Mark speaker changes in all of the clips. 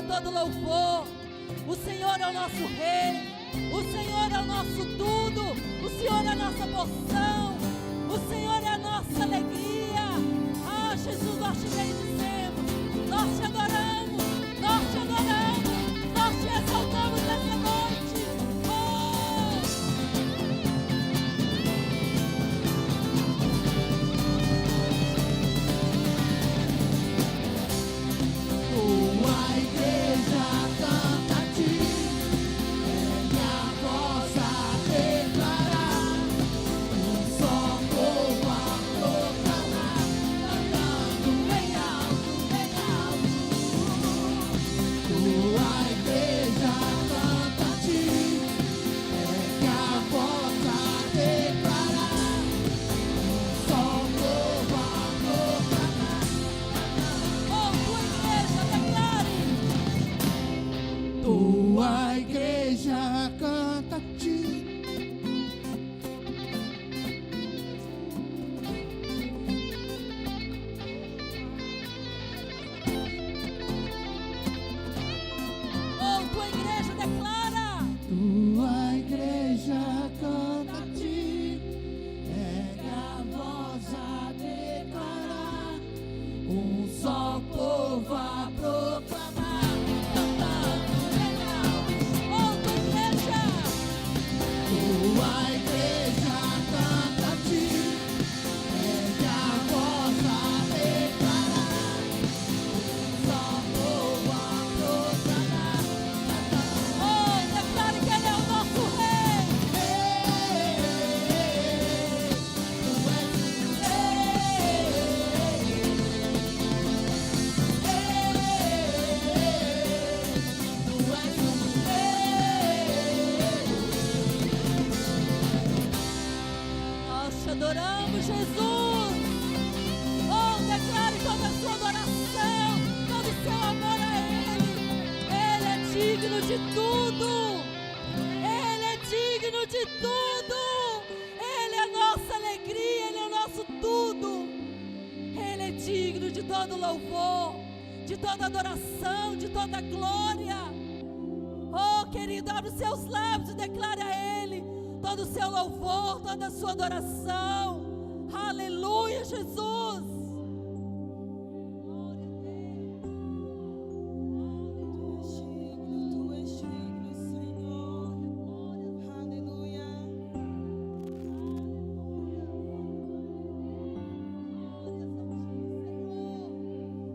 Speaker 1: todo louvor. O Senhor é o nosso Rei. O Senhor é o nosso tudo. O Senhor é a nossa porção. O Senhor é a nossa alegria. Ah, Jesus, nós te bendizemos. Nós te adoramos. Nós te adoramos. Nós te exaltamos nessa noite.
Speaker 2: Tua igreja canta a ti, ergue a voz a declarar, um só povo a proclamar, cantando bem alto, bem alto. Tua igreja canta a ti, ergue a voz a declarar, um só povo a proclamar.
Speaker 1: Tua igreja canta a ti. Oh, tua igreja declara.
Speaker 2: Tua igreja canta a ti, ergue a voz a declarar, um só povo a proclamar, cantando bem alto.
Speaker 1: Oh, tua igreja.
Speaker 2: Tua igreja canta a ti, ergue a voz a declarar, um só povo a proclamar,
Speaker 1: Oh, declare que Ele é o nosso Rei. Nós te adoramos, Jesus. Oh, declare toda a sua adoração, todo o seu amor a Ele. Ele é digno de tudo. Ele é digno de tudo. Ele é a nossa alegria, Ele é o nosso tudo. Ele é digno de todo louvor, de toda adoração, de toda glória. Oh, querido, abre os seus lábios e declare a Ele todo o seu louvor, toda a sua adoração. Aleluia, Jesus. Glória a Deus.
Speaker 3: Tu és digno, Senhor. Aleluia.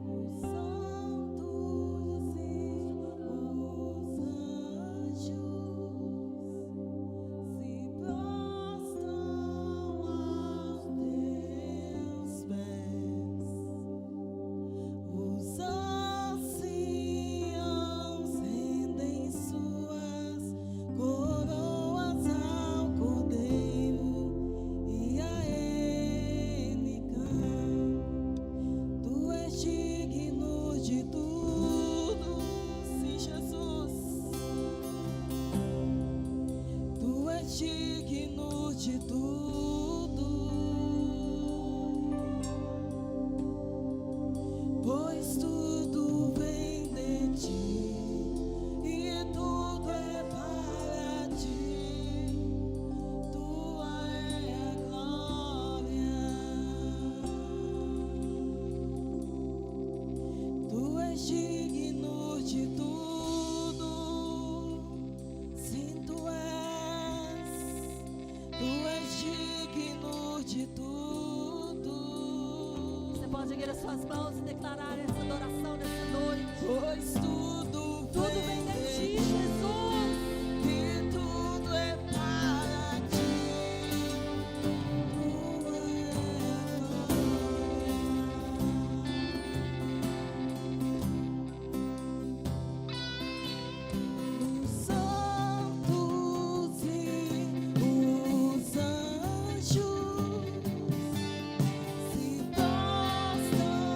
Speaker 3: Os santos e os anjos se prostram aos teus pés. Os anciãos rendem suas coroas ao Cordeiro e a Ele cantam. Tu és digno de tudo, sim, Jesus. Tu és digno de tudo, pois tudo vem de ti e tudo é para ti. Tua é a glória. Tu és digno de tudo, sim, tu és digno de tudo.
Speaker 1: Você pode erguer as suas mãos e declarar essa adoração nessa noite.
Speaker 3: Pois tudo
Speaker 1: Tudo vem de ti, Jesus.
Speaker 3: e tudo é para ti. Tua é a glória. Os santos e os anjos se prostram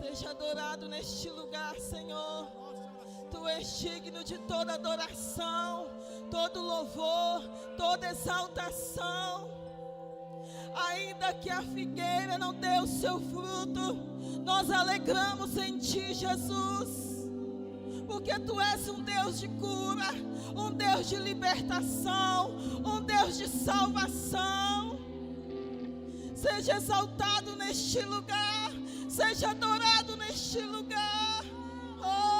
Speaker 3: Seja adorado neste lugar, Senhor. Tu és digno de toda adoração, todo louvor, toda exaltação. Ainda que a figueira não dê o seu fruto, nós alegramos em Ti, Jesus, porque Tu és um Deus de cura, um Deus de libertação, um Deus de salvação. Seja exaltado neste lugar, seja adorado neste lugar. Oh!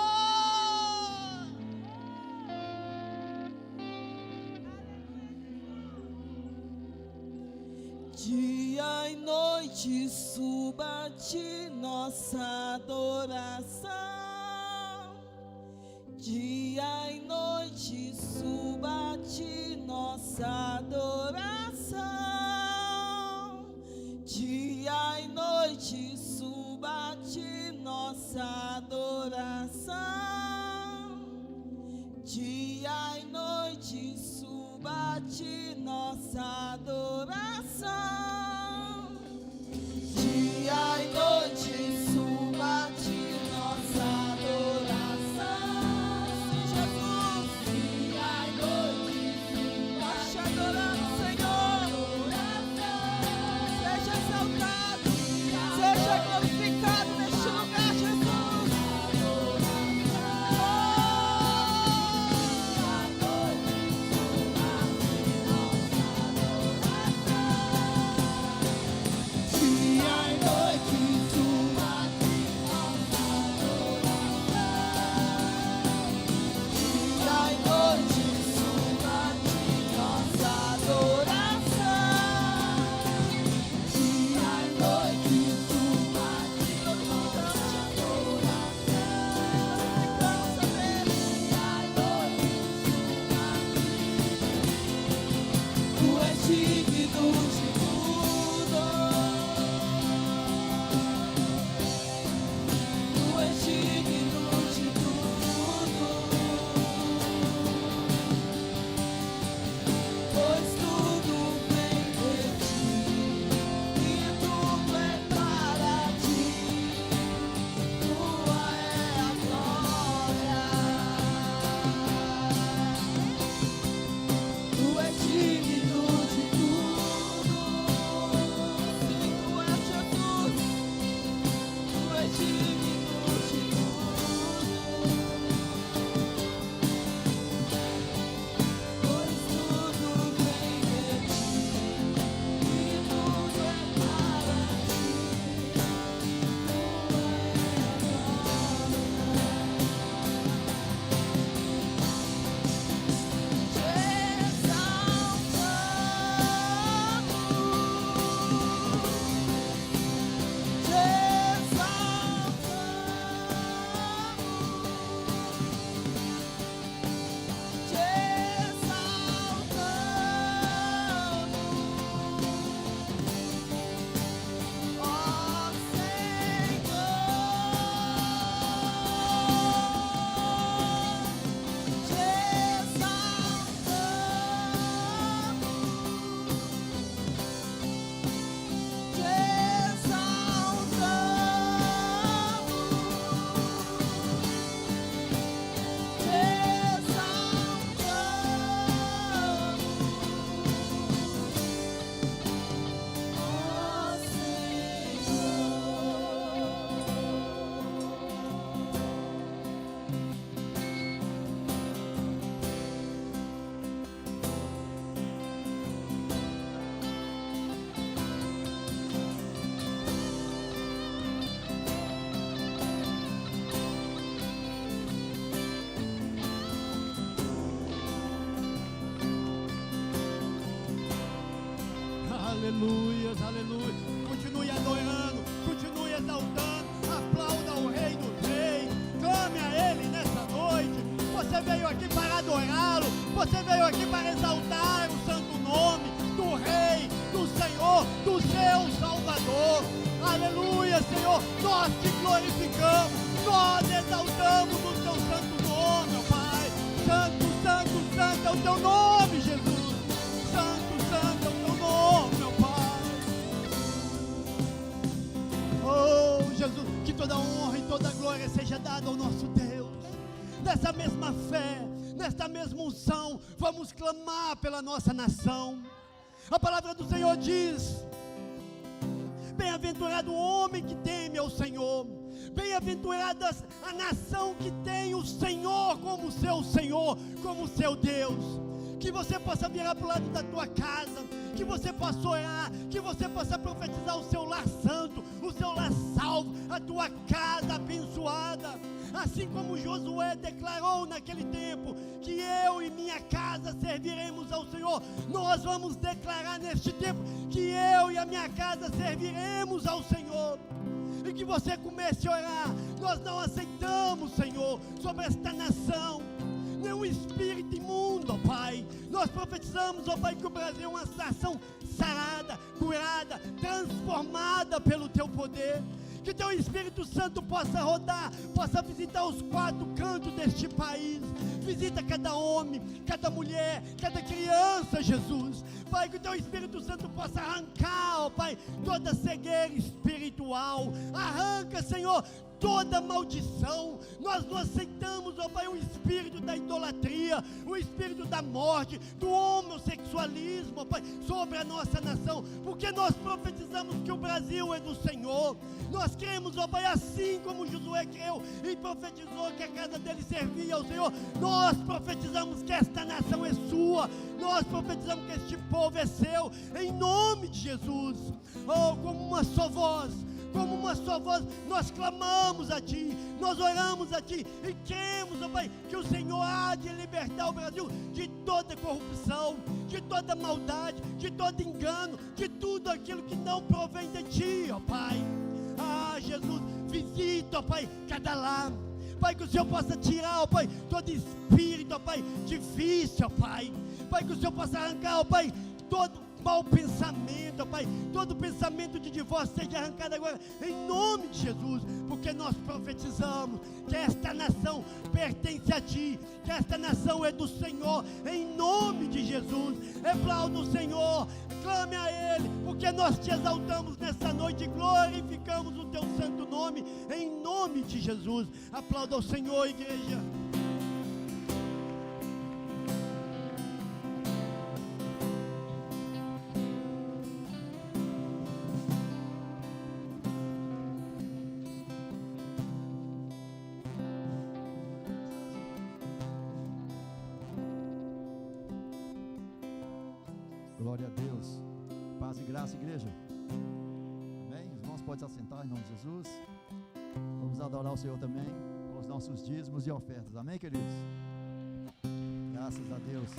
Speaker 3: Dia e noite suba a Ti nossa adoração. Dia e noite suba a Ti nossa adoração. Dia e noite suba a Ti nossa adoração. Dia e noite suba a Ti nossa adoração. Dia e noite suba a Ti nossa adoração. Sim, Jesus. Dia e noite suba a Te adoramos, Senhor. Seja exaltado, seja glorificado neste lugar, Jesus.
Speaker 2: Aleluia, aleluia. Continue adorando, continue exaltando. Aplauda o Rei dos Reis. Clame a Ele nessa noite. Você veio aqui para adorá-lo. Você veio aqui para exaltar o santo nome do Rei, do Senhor, do seu Salvador. Aleluia, Senhor. Nós te glorificamos. Nós exaltamos o teu santo nome, ó Pai. Santo, santo, santo é o teu nome, Jesus. Santo, santo é o teu nome, meu Pai. Oh, Jesus, que toda honra clamar pela nossa nação. A palavra do Senhor diz: bem-aventurado o homem que teme ao Senhor, bem-aventurada a nação que tem o Senhor como seu Senhor, como seu Deus. Que você possa virar para o lado da tua casa, que você possa orar, que você possa profetizar o seu lar santo, o seu lar salvo, a tua casa abençoada. Assim como Josué declarou naquele tempo que eu e minha casa serviremos ao Senhor, nós vamos declarar neste tempo que eu e a minha casa serviremos ao Senhor. E que você comece a orar. Nós não aceitamos, Senhor, sobre esta nação nenhum espírito imundo, ó Pai. Nós profetizamos, ó Pai, que o Brasil é uma nação sarada, curada, transformada pelo Teu poder. Que Teu Espírito Santo possa rodar, possa visitar os quatro cantos deste país. Visita cada homem, cada mulher, cada criança, Jesus. Pai, que o Teu Espírito Santo possa arrancar, ó Pai, toda cegueira espiritual. Arranca, Senhor, toda maldição. Nós não aceitamos, ó Pai, o espírito da idolatria, o espírito da morte, do homossexualismo, ó Pai, sobre a nossa nação, porque nós profetizamos que o Brasil é do Senhor. Nós cremos, ó Pai, assim como Josué creu e profetizou que a casa dele servia ao Senhor. Nós profetizamos que esta nação é sua. Nós profetizamos que este povo é seu, em nome de Jesus. Oh, como uma só voz, como uma só voz, nós clamamos a Ti, nós oramos a Ti e cremos, ó Pai, que o Senhor há de libertar o Brasil de toda corrupção, de toda maldade, de todo engano, de tudo aquilo que não provém de Ti, ó Pai. Ah, Jesus, visita, ó Pai, cada lar. Pai, que o Senhor possa tirar, ó Pai, todo espírito, ó Pai, difícil, ó Pai. Pai, que o Senhor possa arrancar, ó Pai, todo mau pensamento, ó Pai, todo pensamento de divórcio seja arrancado agora, em nome de Jesus, porque nós profetizamos que esta nação pertence a Ti, que esta nação é do Senhor, em nome de Jesus. Aplauda o Senhor, clame a Ele, porque nós Te exaltamos nessa noite e glorificamos o Teu santo nome, em nome de Jesus. Aplauda o Senhor, igreja.
Speaker 4: Glória a Deus. Paz e graça, igreja. Amém? Os irmãos podem se assentar em nome de Jesus. Vamos adorar o Senhor também com os nossos dízimos e ofertas. Amém, queridos? Graças a Deus.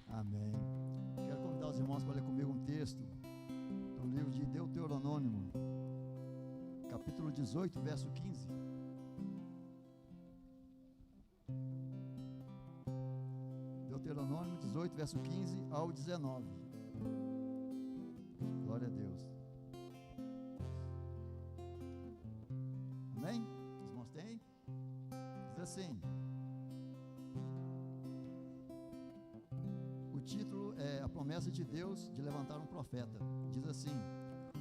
Speaker 4: Amém. Quero convidar os irmãos para ler comigo um texto do livro de Deuteronômio, capítulo 18, verso 15. Deuteronômio 18, verso 15 ao 19. Glória a Deus. Amém? Os irmãos têm? Diz assim. O título é A Promessa de Deus de Levantar um Profeta. Diz assim: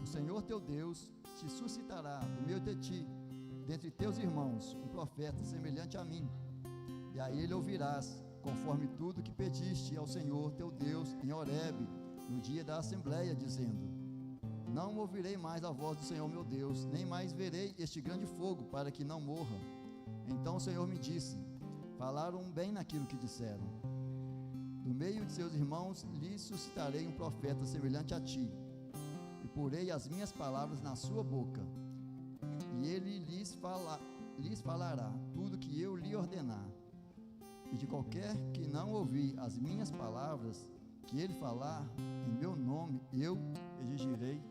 Speaker 4: O Senhor teu Deus te suscitará do meio de ti, dentre teus irmãos, um profeta semelhante a mim, e a ele ouvirás, conforme tudo que pediste ao Senhor teu Deus em Horebe, no dia da assembleia, dizendo: Não ouvirei mais a voz do Senhor meu Deus, nem mais verei este grande fogo, para que não morra. Então o Senhor me disse: Falaram bem naquilo que disseram. Do meio de seus irmãos lhes suscitarei um profeta semelhante a ti, e porei as minhas palavras na sua boca, e ele lhes falará tudo que eu lhe ordenar. E de qualquer que não ouvir as minhas palavras, que ele falar em meu nome, eu exigirei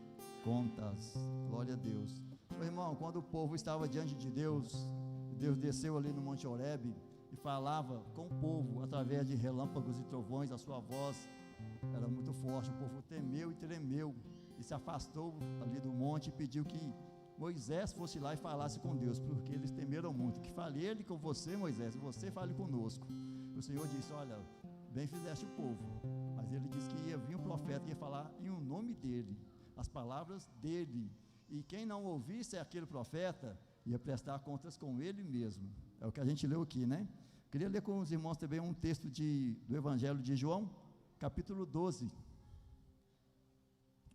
Speaker 4: contas. Glória a Deus. Meu irmão, quando o povo estava diante de Deus, Deus desceu ali no Monte Horebe e falava com o povo através de relâmpagos e trovões. A sua voz era muito forte, o povo temeu e tremeu e se afastou ali do monte e pediu que Moisés fosse lá e falasse com Deus, porque eles temeram muito. Que fale ele com você, Moisés, e você fale conosco. O Senhor disse: olha, bem fizeste o povo, mas ele disse que ia vir um profeta que ia falar em o nome dele, as palavras dele, e quem não ouvisse aquele profeta ia prestar contas com ele mesmo. É o que a gente leu aqui, né? Queria ler com os irmãos também um texto do Evangelho de João, capítulo 12.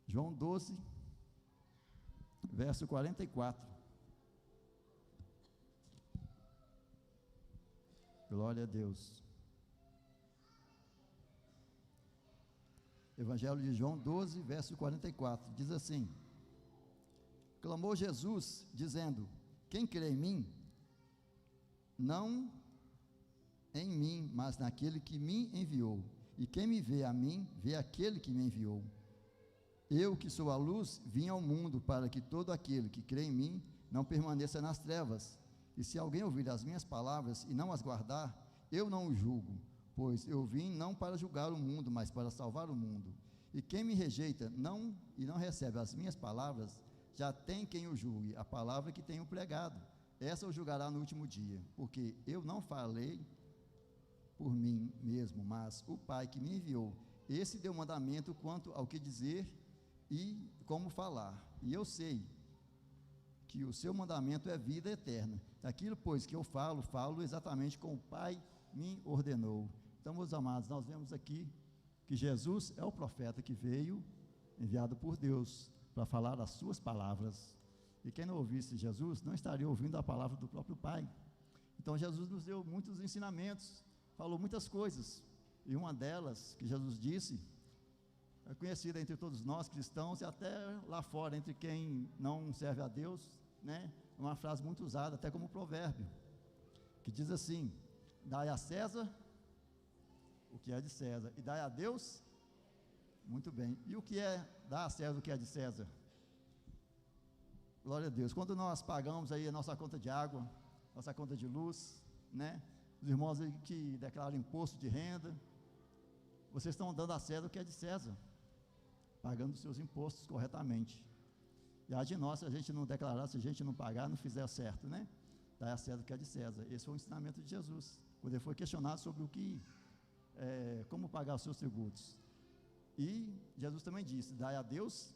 Speaker 4: João 12, verso 44. Glória a Deus. Evangelho de João 12, verso 44, diz assim: clamou Jesus, dizendo: quem crê em mim, não em mim, mas naquele que me enviou. E quem me vê a mim, vê aquele que me enviou. Eu, que sou a luz, vim ao mundo para que todo aquele que crê em mim não permaneça nas trevas. E se alguém ouvir as minhas palavras e não as guardar, eu não o julgo, pois eu vim não para julgar o mundo, mas para salvar o mundo. E quem me rejeita e não recebe as minhas palavras, já tem quem o julgue, a palavra que tenho pregado. Essa o julgará no último dia, porque eu não falei por mim mesmo, mas o Pai que me enviou, esse deu mandamento quanto ao que dizer e como falar. E eu sei que o seu mandamento é vida eterna. Aquilo, pois, que eu falo exatamente como o Pai me ordenou. Então, meus amados, nós vemos aqui que Jesus é o profeta que veio, enviado por Deus, para falar as suas palavras. E quem não ouvisse Jesus, não estaria ouvindo a palavra do próprio Pai. Então, Jesus nos deu muitos ensinamentos, falou muitas coisas, e uma delas, que Jesus disse, é conhecida entre todos nós cristãos, e até lá fora, entre quem não serve a Deus, né? Uma frase muito usada, até como provérbio, que diz assim: dai a César o que é de César, e dai a Deus, muito bem, e o que é dar a César o que é de César? Glória a Deus. Quando nós pagamos aí a nossa conta de água, nossa conta de luz, né? Os irmãos aí que declaram imposto de renda, vocês estão dando a César o que é de César, pagando os seus impostos corretamente. E a de nós, se a gente não declarar, se a gente não pagar, não fizer certo, né? Dá a César o que é de César. Esse foi o ensinamento de Jesus, quando ele foi questionado sobre como pagar os seus tributos. E Jesus também disse: dai a Deus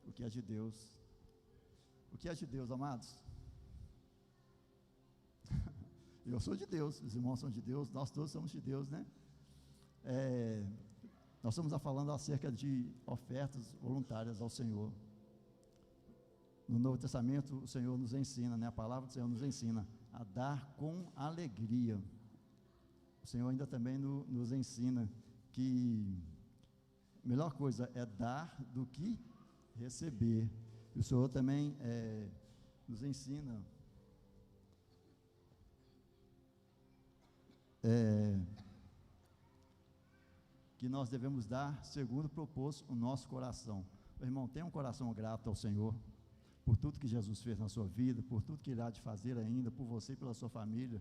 Speaker 4: o que é de Deus. O que é de Deus, amados? Eu sou de Deus, os irmãos são de Deus, nós todos somos de Deus, né? Nós estamos falando acerca de ofertas voluntárias ao Senhor. No Novo Testamento, o Senhor nos ensina, né? A palavra do Senhor nos ensina a dar com alegria. O Senhor ainda também nos ensina que a melhor coisa é dar do que receber. E o Senhor também nos ensina que nós devemos dar segundo propôs o nosso coração. Meu irmão, tenha um coração grato ao Senhor por tudo que Jesus fez na sua vida, por tudo que irá te fazer ainda, por você e pela sua família,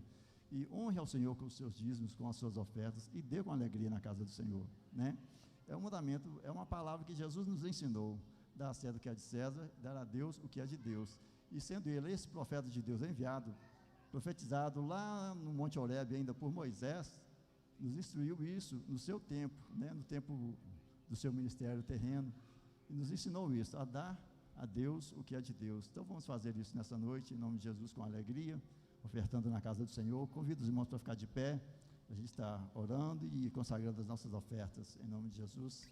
Speaker 4: e honre ao Senhor com os seus dízimos, com as suas ofertas, e dê com alegria na casa do Senhor, né? É um mandamento, é uma palavra que Jesus nos ensinou: dar a César o que é de César, dar a Deus o que é de Deus. E sendo ele esse profeta de Deus enviado, profetizado lá no Monte Horebe ainda por Moisés, nos instruiu isso no seu tempo, né? No tempo do seu ministério terreno, e nos ensinou isso, a dar a Deus o que é de Deus. Então vamos fazer isso nessa noite, em nome de Jesus, com alegria, ofertando na casa do Senhor. Convido os irmãos para ficar de pé, a gente está orando e consagrando as nossas ofertas, em nome de Jesus.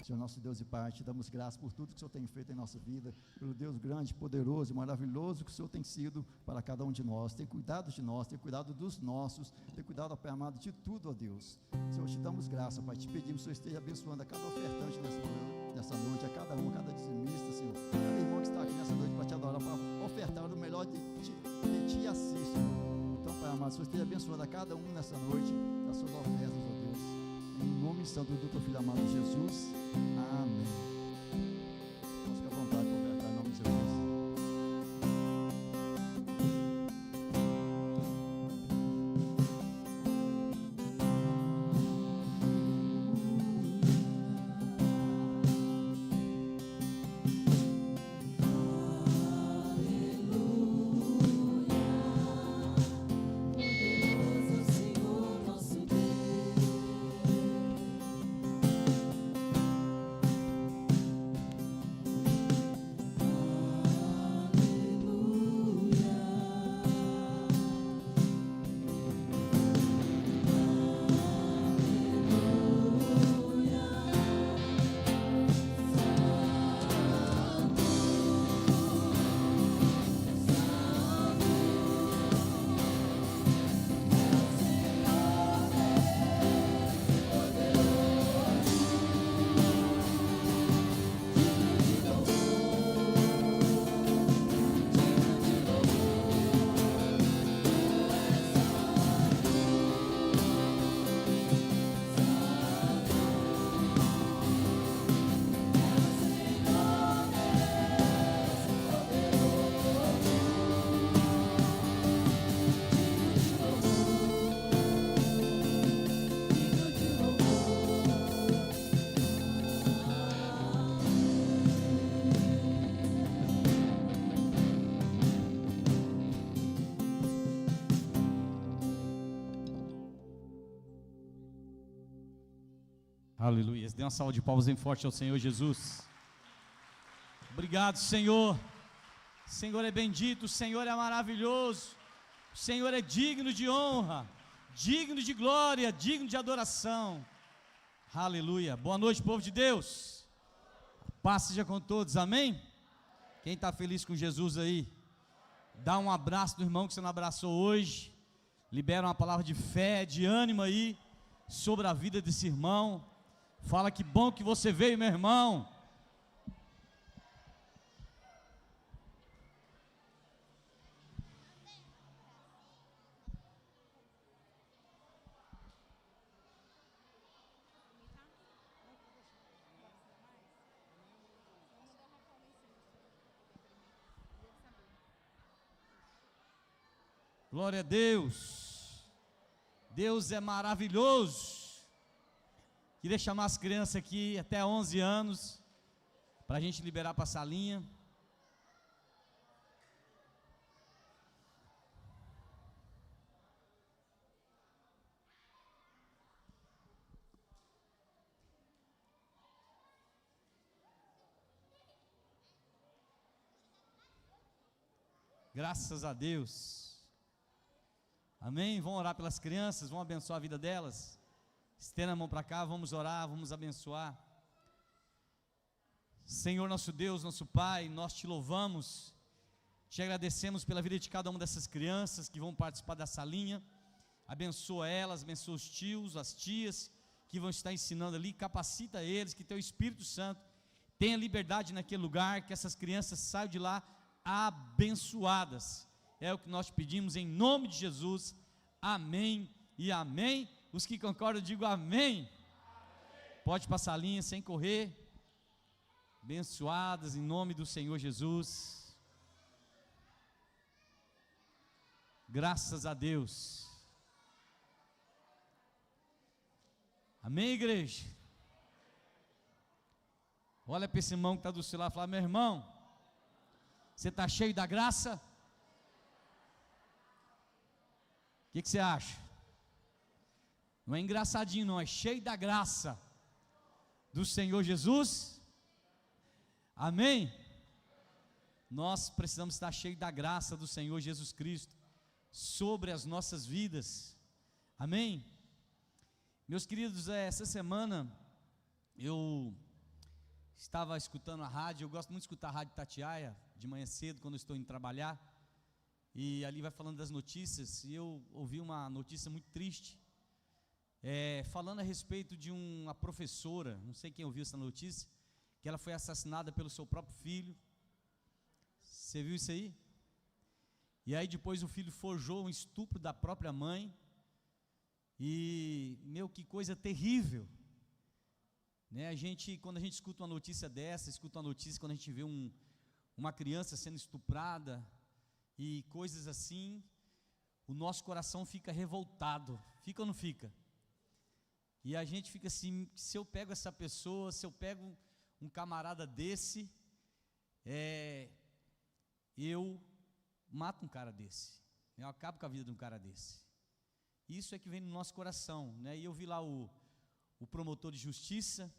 Speaker 4: Senhor nosso Deus e Pai, te damos graças por tudo que o Senhor tem feito em nossa vida, pelo Deus grande, poderoso e maravilhoso que o Senhor tem sido para cada um de nós. Tem cuidado de nós, tem cuidado dos nossos, tem cuidado, Pai amado, de tudo, ó Deus. Senhor, te damos graça, Pai, te pedimos que o Senhor esteja abençoando a cada ofertante nessa noite, a cada um, a cada dizimista, Senhor, cada irmão que está aqui nessa noite para te adorar, para ofertar o melhor de ti a si, Senhor. Então, Pai amado, o Senhor esteja abençoando a cada um nessa noite, das suas ofertas, ó Deus. Em nome santo do teu filho amado Jesus. Amém. Vamos ficar à vontade para ofertar em nome de Jesus.
Speaker 1: Senhor nosso Deus.
Speaker 5: Aleluia. Dê uma salva de palmas bem forte ao Senhor Jesus. Obrigado, Senhor. O Senhor é bendito, o Senhor é maravilhoso, o Senhor é digno de honra, digno de glória, digno de adoração. Aleluia. Boa noite, povo de Deus. Paz seja com todos, amém? Quem está feliz com Jesus aí, dá um abraço do irmão que você não abraçou hoje. Libera uma palavra de fé, de ânimo aí sobre a vida desse irmão. Fala que bom que você veio, meu irmão. Glória a Deus. Deus é maravilhoso. Queria chamar as crianças aqui até 11 anos, para a gente liberar para a salinha. Graças a Deus. Amém? Vamos orar pelas crianças, vamos abençoar a vida delas. Estenda a mão para cá, vamos orar, vamos abençoar. Senhor nosso Deus, nosso Pai, nós te louvamos, te agradecemos pela vida de cada uma dessas crianças que vão participar da salinha. Abençoa elas, abençoa os tios, as tias que vão estar ensinando ali, capacita eles, que teu Espírito Santo tenha liberdade naquele lugar, que essas crianças saiam de lá abençoadas. É o que nós pedimos em nome de Jesus, amém e amém. Os que concordam, digo amém. Pode passar a linha sem correr. Abençoadas em nome do Senhor Jesus. Graças a Deus. Amém, igreja? Olha para esse irmão que está do seu lado e fala: meu irmão, você está cheio da graça? O que você acha? Não é engraçadinho não, é cheio da graça do Senhor Jesus. Amém? Nós precisamos estar cheios da graça do Senhor Jesus Cristo sobre as nossas vidas. Amém? Meus queridos, essa semana eu estava escutando a rádio. Eu gosto muito de escutar a rádio Itatiaia de manhã cedo, quando eu estou indo trabalhar. E ali vai falando das notícias, e eu ouvi uma notícia muito triste, falando a respeito de uma professora, não sei quem ouviu essa notícia, que ela foi assassinada pelo seu próprio filho. Você viu isso aí? E aí depois o filho forjou um estupro da própria mãe, e, que coisa terrível, né? Quando a gente escuta uma notícia dessa, escuta uma notícia quando a gente vê uma criança sendo estuprada, e coisas assim, o nosso coração fica revoltado, fica ou não fica? E a gente fica assim: se eu pego essa pessoa, se eu pego um camarada desse, eu mato um cara desse, eu acabo com a vida de um cara desse. Isso é que vem no nosso coração, né? E eu vi lá o promotor de justiça,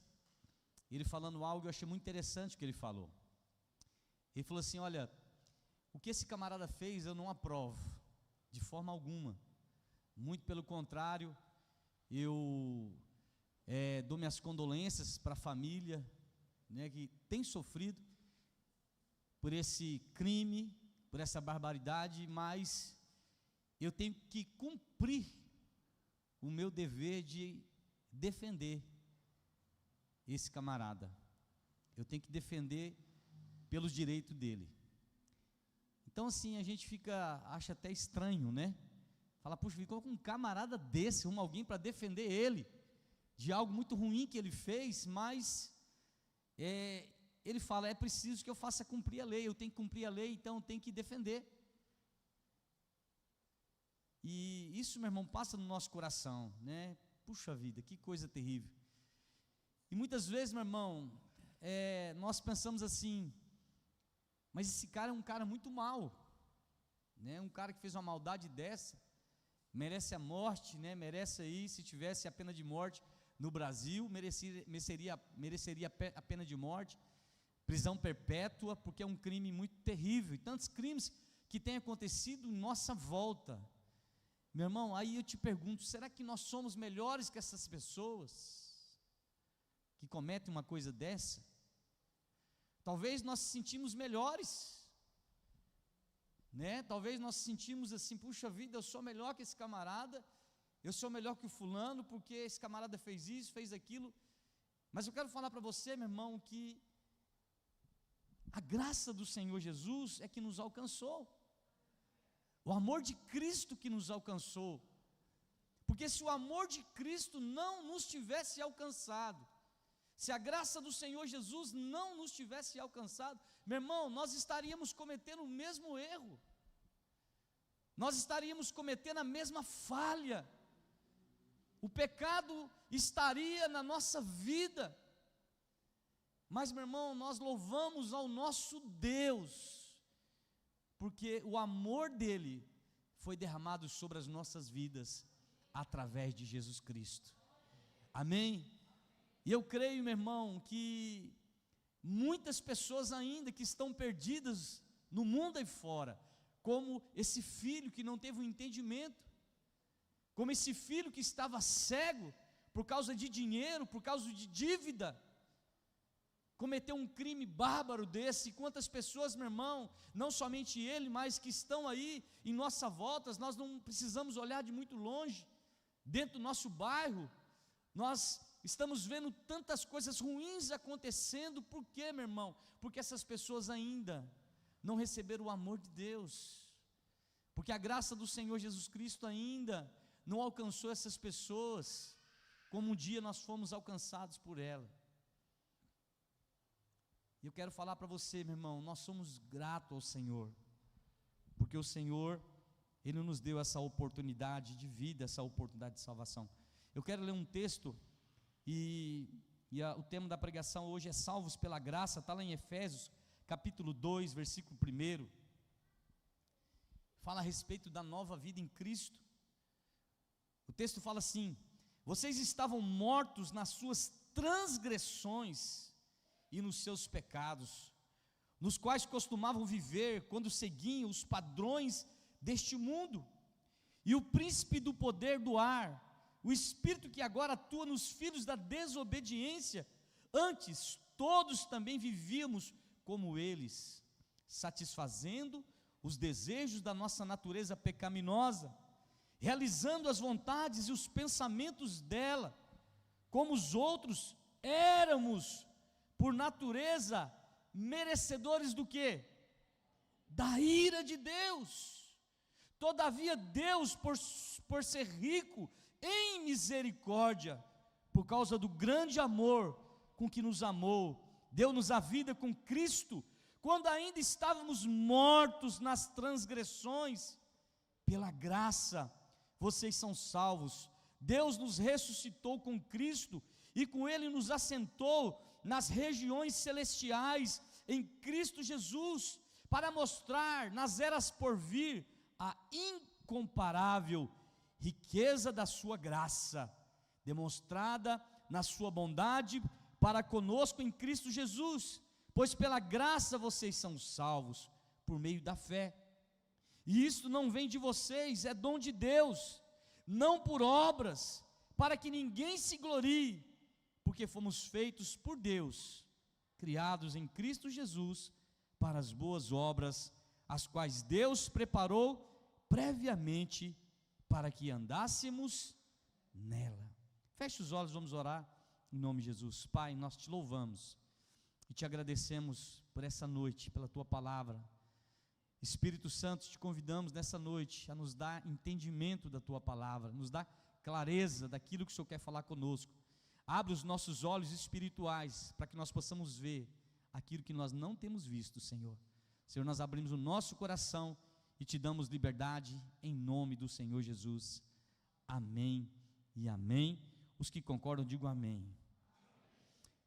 Speaker 5: ele falando algo, eu achei muito interessante o que ele falou. Ele falou assim: olha, o que esse camarada fez eu não aprovo, de forma alguma. Muito pelo contrário, eu dou minhas condolências para a família, né, que tem sofrido por esse crime, por essa barbaridade, mas eu tenho que cumprir o meu dever de defender esse camarada. Eu tenho que defender pelos direitos dele. Então assim, a gente acha até estranho, né? Fala: puxa, ficou com um camarada desse, alguém para defender ele, de algo muito ruim que ele fez, mas ele fala: é preciso que eu faça cumprir a lei, eu tenho que cumprir a lei, então eu tenho que defender. E isso, meu irmão, passa no nosso coração, né? Puxa vida, que coisa terrível. E muitas vezes, meu irmão, nós pensamos assim: mas esse cara é um cara muito mau, né? Um cara que fez uma maldade dessa, merece a morte, né? Merece aí, se tivesse a pena de morte, no Brasil, mereceria a pena de morte, prisão perpétua, porque é um crime muito terrível, e tantos crimes que têm acontecido em nossa volta. Meu irmão, aí eu te pergunto, será que nós somos melhores que essas pessoas que cometem uma coisa dessa? Talvez nós nos sentimos melhores, né? Talvez nós sentimos assim, puxa vida, eu sou melhor que esse camarada, eu sou melhor que o fulano, porque esse camarada fez isso, fez aquilo. Mas eu quero falar para você, meu irmão, que a graça do Senhor Jesus é que nos alcançou, o amor de Cristo que nos alcançou, porque se o amor de Cristo não nos tivesse alcançado, se a graça do Senhor Jesus não nos tivesse alcançado, meu irmão, nós estaríamos cometendo o mesmo erro, nós estaríamos cometendo a mesma falha, o pecado estaria na nossa vida. Mas, meu irmão, nós louvamos ao nosso Deus, porque o amor dele foi derramado sobre as nossas vidas através de Jesus Cristo. Amém? E eu creio, meu irmão, que muitas pessoas ainda que estão perdidas no mundo aí fora, como esse filho que não teve um entendimento, como esse filho que estava cego por causa de dinheiro, por causa de dívida, cometeu um crime bárbaro desse. Quantas pessoas, meu irmão, não somente ele, mas que estão aí em nossa volta, nós não precisamos olhar de muito longe, dentro do nosso bairro, nós estamos vendo tantas coisas ruins acontecendo. Por quê, meu irmão? Porque essas pessoas ainda não receberam o amor de Deus, porque a graça do Senhor Jesus Cristo ainda não alcançou essas pessoas, como um dia nós fomos alcançados por ela. E eu quero falar para você, meu irmão, nós somos gratos ao Senhor, porque o Senhor, Ele nos deu essa oportunidade de vida, essa oportunidade de salvação. Eu quero ler um texto, o tema da pregação hoje é salvos pela graça, está lá em Efésios, capítulo 2, versículo 1, fala a respeito da nova vida em Cristo. O texto fala assim: vocês estavam mortos nas suas transgressões e nos seus pecados, nos quais costumavam viver quando seguiam os padrões deste mundo, e o príncipe do poder do ar, o espírito que agora atua nos filhos da desobediência. Antes, todos também vivíamos como eles, satisfazendo os desejos da nossa natureza pecaminosa, realizando as vontades e os pensamentos dela. Como os outros, éramos por natureza merecedores do quê? Da ira de Deus. Todavia Deus, por ser rico em misericórdia, por causa do grande amor com que nos amou, deu-nos a vida com Cristo, quando ainda estávamos mortos nas transgressões. Pela graça vocês são salvos. Deus nos ressuscitou com Cristo e com Ele nos assentou nas regiões celestiais em Cristo Jesus, para mostrar nas eras por vir a incomparável riqueza da sua graça, demonstrada na sua bondade para conosco em Cristo Jesus. Pois pela graça vocês são salvos por meio da fé. E isto não vem de vocês, é dom de Deus, não por obras, para que ninguém se glorie, porque fomos feitos por Deus, criados em Cristo Jesus, para as boas obras, as quais Deus preparou previamente para que andássemos nela. Feche os olhos, vamos orar em nome de Jesus. Pai, nós te louvamos e te agradecemos por essa noite, pela tua palavra. Espírito Santo, te convidamos nessa noite a nos dar entendimento da tua palavra, nos dar clareza daquilo que o Senhor quer falar conosco. Abre os nossos olhos espirituais para que nós possamos ver aquilo que nós não temos visto, Senhor. Senhor, nós abrimos o nosso coração e te damos liberdade em nome do Senhor Jesus. Amém e amém. Os que concordam, digam amém.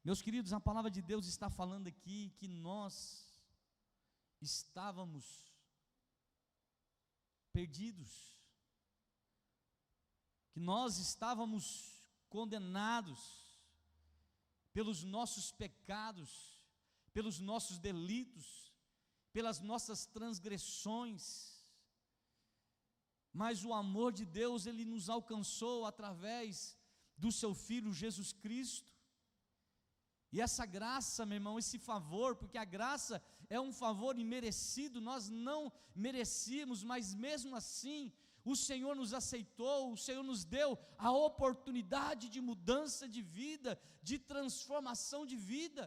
Speaker 5: Meus queridos, a palavra de Deus está falando aqui que nós estávamos perdidos, que nós estávamos condenados pelos nossos pecados, pelos nossos delitos, pelas nossas transgressões, mas o amor de Deus, Ele nos alcançou através do seu Filho Jesus Cristo. E essa graça, meu irmão, esse favor, porque a graça é um favor imerecido, nós não merecíamos, mas mesmo assim, o Senhor nos aceitou, o Senhor nos deu a oportunidade de mudança de vida, de transformação de vida,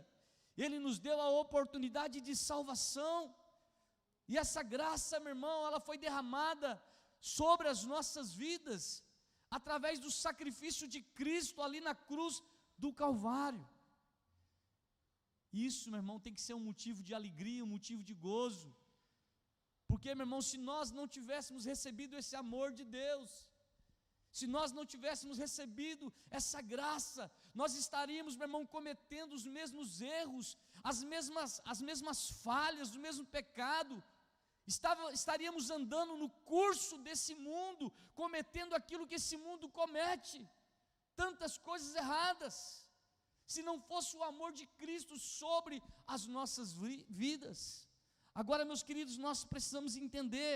Speaker 5: Ele nos deu a oportunidade de salvação, e essa graça, meu irmão, ela foi derramada sobre as nossas vidas, através do sacrifício de Cristo ali na cruz do Calvário. Isso, meu irmão, tem que ser um motivo de alegria, um motivo de gozo, porque, meu irmão, se nós não tivéssemos recebido esse amor de Deus, se nós não tivéssemos recebido essa graça, nós estaríamos, meu irmão, cometendo os mesmos erros, as mesmas falhas, o mesmo pecado, estaríamos andando no curso desse mundo, cometendo aquilo que esse mundo comete, tantas coisas erradas, se não fosse o amor de Cristo sobre as nossas vidas. Agora, meus queridos, nós precisamos entender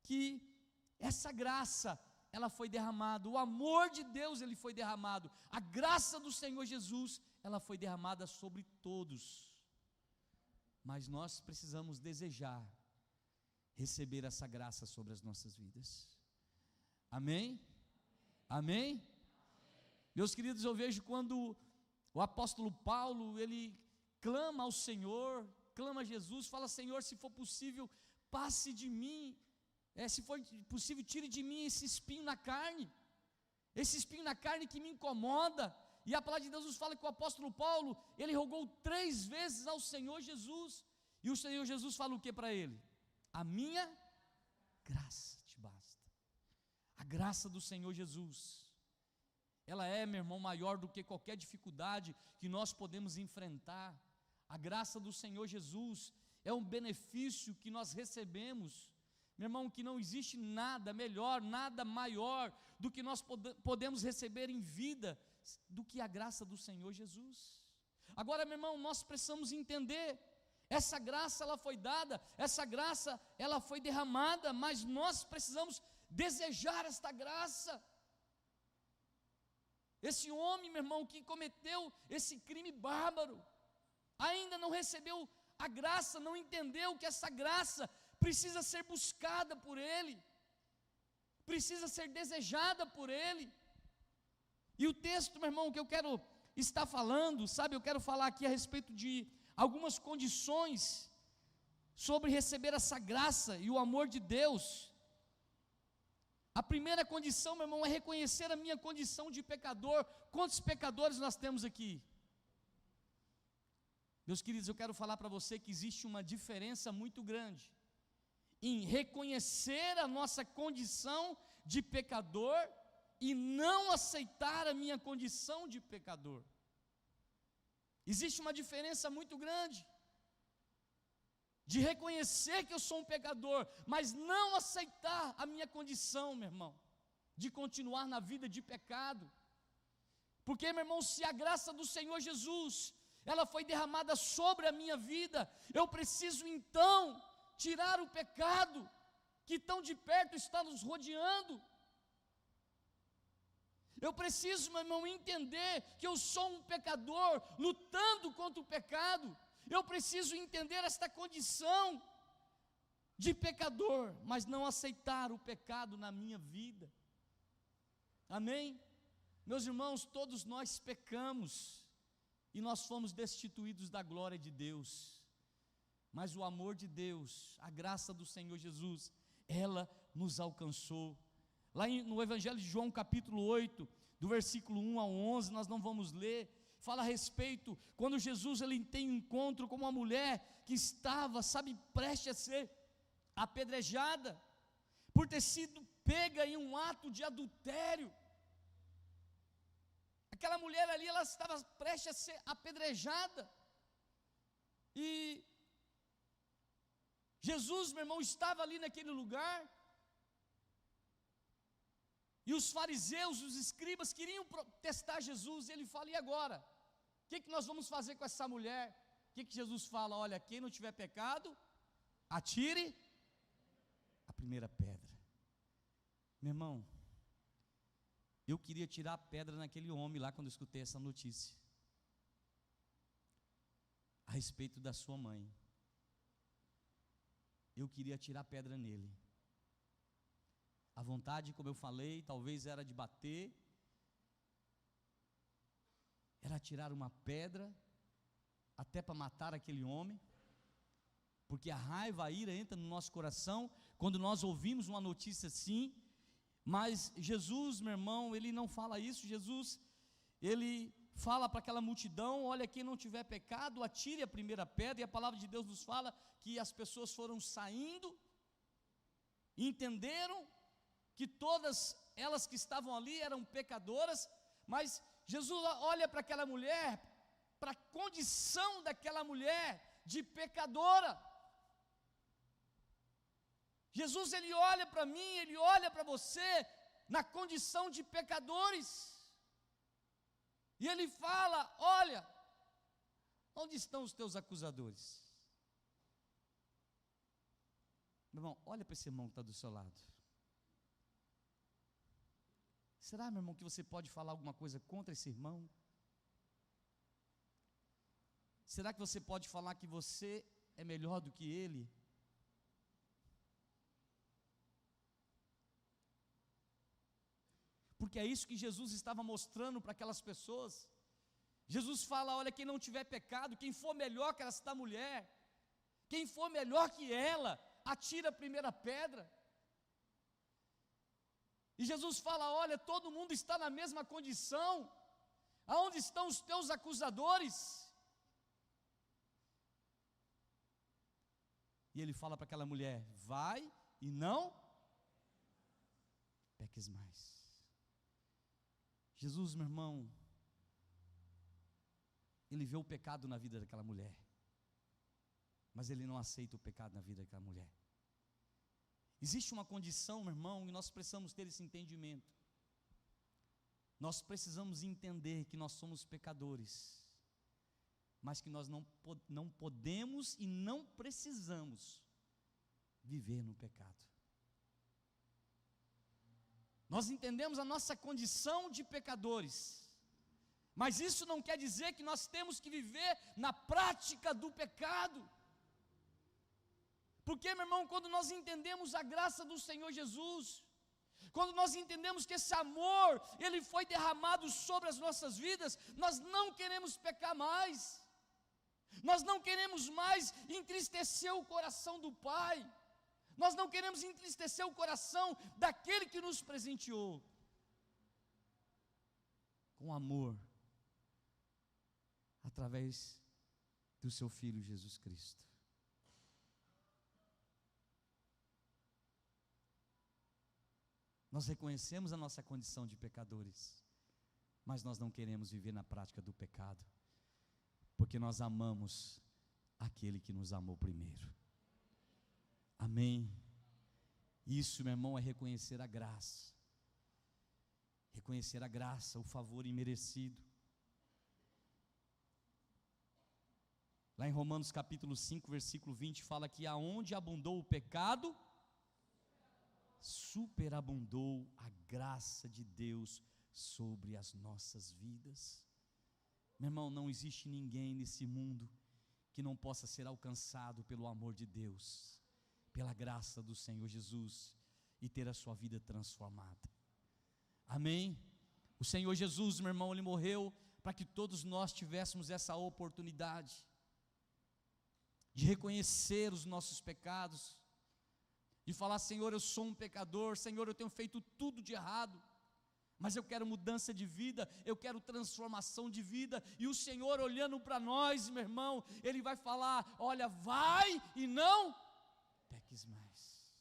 Speaker 5: que essa graça, ela foi derramada, o amor de Deus, ele foi derramado, a graça do Senhor Jesus, ela foi derramada sobre todos, mas nós precisamos desejar receber essa graça sobre as nossas vidas. Amém? Amém? Meus queridos, eu vejo quando o apóstolo Paulo, ele clama ao Senhor, clama a Jesus, fala: Senhor, se for possível, passe de mim, se for possível, tire de mim esse espinho na carne que me incomoda. E a palavra de Deus nos fala que o apóstolo Paulo, ele rogou 3 vezes ao Senhor Jesus, e o Senhor Jesus fala o que para ele? A minha graça te basta. A graça do Senhor Jesus, ela é, meu irmão, maior do que qualquer dificuldade que nós podemos enfrentar. A graça do Senhor Jesus é um benefício que nós recebemos, meu irmão, que não existe nada melhor, nada maior do que nós podemos receber em vida, do que a graça do Senhor Jesus. Agora, meu irmão, nós precisamos entender, essa graça ela foi dada, essa graça ela foi derramada, mas nós precisamos desejar esta graça. Esse homem, meu irmão, que cometeu esse crime bárbaro, ainda não recebeu a graça, não entendeu que essa graça precisa ser buscada por ele, precisa ser desejada por ele. E o texto, meu irmão, que eu quero estar falando, sabe, eu quero falar aqui a respeito de algumas condições sobre receber essa graça e o amor de Deus. A primeira condição, meu irmão, é reconhecer a minha condição de pecador. Quantos pecadores nós temos aqui? Meus queridos, eu quero falar para você que existe uma diferença muito grande em reconhecer a nossa condição de pecador e não aceitar a minha condição de pecador. Existe uma diferença muito grande de reconhecer que eu sou um pecador, mas não aceitar a minha condição, meu irmão, de continuar na vida de pecado. Porque, meu irmão, se a graça do Senhor Jesus, ela foi derramada sobre a minha vida, eu preciso então tirar o pecado que tão de perto está nos rodeando. Eu preciso, meu irmão, entender que eu sou um pecador lutando contra o pecado. Eu preciso entender esta condição de pecador, mas não aceitar o pecado na minha vida. Amém? Meus irmãos, todos nós pecamos e nós fomos destituídos da glória de Deus. Mas o amor de Deus, a graça do Senhor Jesus, ela nos alcançou. Lá no Evangelho de João, capítulo 8, do versículo 1 ao 11, nós não vamos ler, fala a respeito, quando Jesus ele tem um encontro com uma mulher que estava, sabe, prestes a ser apedrejada, por ter sido pega em um ato de adultério. Aquela mulher ali, ela estava prestes a ser apedrejada, e Jesus, meu irmão, estava ali naquele lugar, E os fariseus, os escribas queriam testar Jesus. E ele fala: e agora? O que nós vamos fazer com essa mulher? O que Jesus fala? Olha, quem não tiver pecado, atire a primeira pedra. Meu irmão, eu queria tirar a pedra naquele homem lá quando eu escutei essa notícia a respeito da sua mãe. Eu queria tirar a pedra nele. A vontade, como eu falei, talvez era de bater, era tirar uma pedra, até para matar aquele homem, porque a raiva, a ira entra no nosso coração, quando nós ouvimos uma notícia assim. Mas Jesus, meu irmão, ele não fala isso. Jesus, ele fala para aquela multidão: olha, quem não tiver pecado, atire a primeira pedra. E a palavra de Deus nos fala que as pessoas foram saindo, e entenderam que todas elas que estavam ali eram pecadoras. Mas Jesus olha para aquela mulher, para a condição daquela mulher de pecadora. Jesus, ele olha para mim, ele olha para você na condição de pecadores, e ele fala: olha, onde estão os teus acusadores? Meu irmão, olha para esse irmão que está do seu lado. Será, meu irmão, que você pode falar alguma coisa contra esse irmão? Será que você pode falar que você é melhor do que ele? Porque é isso que Jesus estava mostrando para aquelas pessoas. Jesus fala: olha, quem não tiver pecado, quem for melhor que esta mulher, quem for melhor que ela, atira a primeira pedra. E Jesus fala: olha, todo mundo está na mesma condição. Aonde estão os teus acusadores? E ele fala para aquela mulher: vai e não peques mais. Jesus, meu irmão, ele vê o pecado na vida daquela mulher, mas ele não aceita o pecado na vida daquela mulher. Existe uma condição, meu irmão, e nós precisamos ter esse entendimento. Nós precisamos entender que nós somos pecadores, mas que nós não podemos e não precisamos viver no pecado. Nós entendemos a nossa condição de pecadores, mas isso não quer dizer que nós temos que viver na prática do pecado. Porque, meu irmão, quando nós entendemos a graça do Senhor Jesus, quando nós entendemos que esse amor, ele foi derramado sobre as nossas vidas, nós não queremos pecar mais, nós não queremos mais entristecer o coração do Pai, nós não queremos entristecer o coração daquele que nos presenteou com amor, através do seu Filho Jesus Cristo. Nós reconhecemos a nossa condição de pecadores, mas nós não queremos viver na prática do pecado, porque nós amamos aquele que nos amou primeiro. Amém? Isso, meu irmão, é reconhecer a graça, o favor imerecido. Lá em Romanos capítulo 5, versículo 20, fala que aonde abundou o pecado, superabundou a graça de Deus sobre as nossas vidas. Meu irmão, não existe ninguém nesse mundo que não possa ser alcançado pelo amor de Deus, pela graça do Senhor Jesus, e ter a sua vida transformada. Amém? O Senhor Jesus, meu irmão, ele morreu para que todos nós tivéssemos essa oportunidade de reconhecer os nossos pecados, de falar: Senhor, eu sou um pecador, Senhor, eu tenho feito tudo de errado, mas eu quero mudança de vida, eu quero transformação de vida. E o Senhor, olhando para nós, meu irmão, Ele vai falar: olha, vai e não peques mais.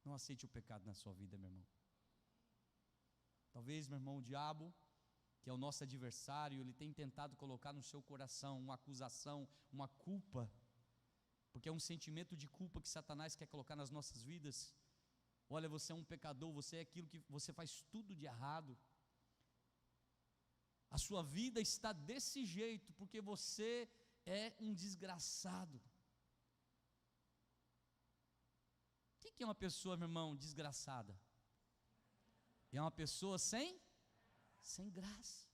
Speaker 5: Não aceite o pecado na sua vida, meu irmão. Talvez, meu irmão, o diabo, que é o nosso adversário, ele tem tentado colocar no seu coração uma acusação, uma culpa, porque é um sentimento de culpa que Satanás quer colocar nas nossas vidas. Olha, você é um pecador, você é aquilo que você faz tudo de errado. A sua vida está desse jeito porque você é um desgraçado. O que é uma pessoa, meu irmão, desgraçada? É uma pessoa sem graça,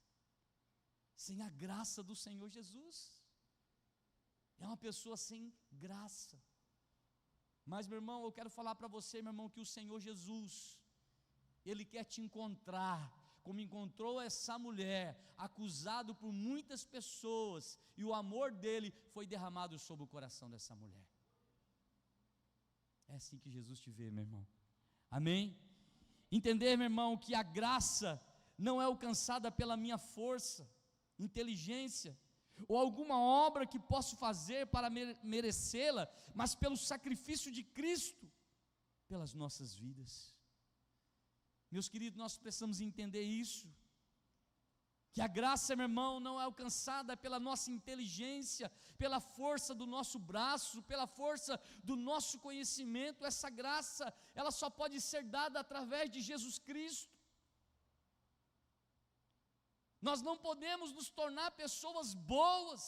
Speaker 5: sem a graça do Senhor Jesus. É uma pessoa sem graça. Mas, meu irmão, eu quero falar para você, meu irmão, que o Senhor Jesus, Ele quer te encontrar, como encontrou essa mulher, acusado por muitas pessoas, e o amor dele foi derramado sobre o coração dessa mulher. É assim que Jesus te vê, meu irmão. Amém? Entender, meu irmão, que a graça não é alcançada pela minha força, inteligência, ou alguma obra que posso fazer para merecê-la, mas pelo sacrifício de Cristo, pelas nossas vidas. Meus queridos, nós precisamos entender isso, que a graça, meu irmão, não é alcançada pela nossa inteligência, pela força do nosso braço, pela força do nosso conhecimento. Essa graça, ela só pode ser dada através de Jesus Cristo. Nós não podemos nos tornar pessoas boas,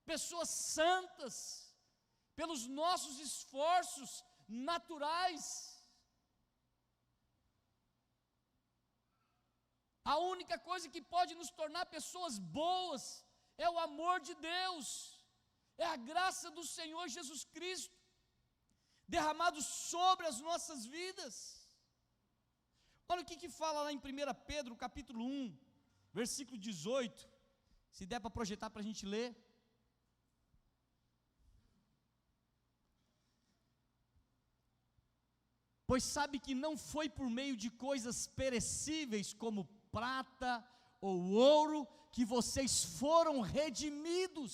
Speaker 5: pessoas santas, pelos nossos esforços naturais. A única coisa que pode nos tornar pessoas boas é o amor de Deus, é a graça do Senhor Jesus Cristo, derramado sobre as nossas vidas. Olha o que fala lá em 1 Pedro, capítulo 1, versículo 18, se der para projetar para a gente ler. Pois sabe que não foi por meio de coisas perecíveis, como prata ou ouro, que vocês foram redimidos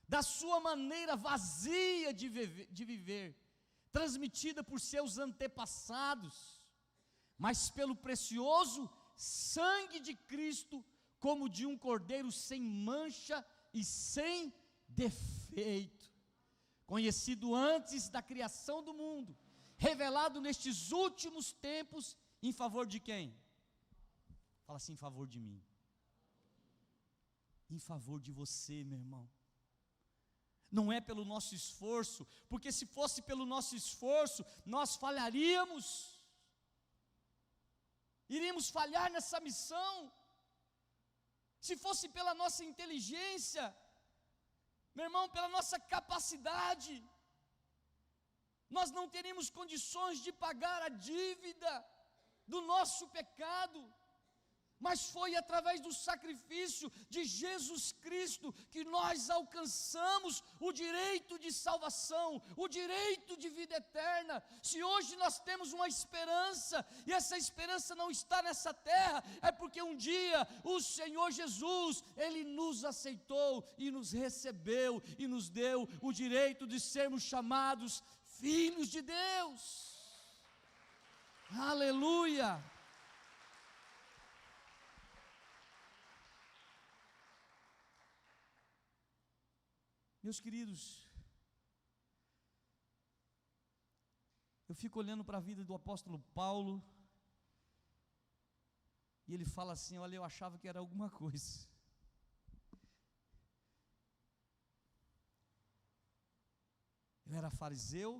Speaker 5: da sua maneira vazia de viver, transmitida por seus antepassados, mas pelo precioso sangue de Cristo, como de um cordeiro sem mancha e sem defeito, conhecido antes da criação do mundo, revelado nestes últimos tempos, em favor de quem? Fala assim, em favor de mim, em favor de você, meu irmão. Não é pelo nosso esforço, porque se fosse pelo nosso esforço, nós falharíamos, iríamos falhar nessa missão. Se fosse pela nossa inteligência, meu irmão, pela nossa capacidade, nós não teríamos condições de pagar a dívida do nosso pecado. Mas foi através do sacrifício de Jesus Cristo que nós alcançamos o direito de salvação, o direito de vida eterna. Se hoje nós temos uma esperança, e essa esperança não está nessa terra, é porque um dia o Senhor Jesus, Ele nos aceitou e nos recebeu e nos deu o direito de sermos chamados filhos de Deus. Aleluia! Meus queridos, eu fico olhando para a vida do apóstolo Paulo, e ele fala assim: olha, eu achava que era alguma coisa. Eu era fariseu,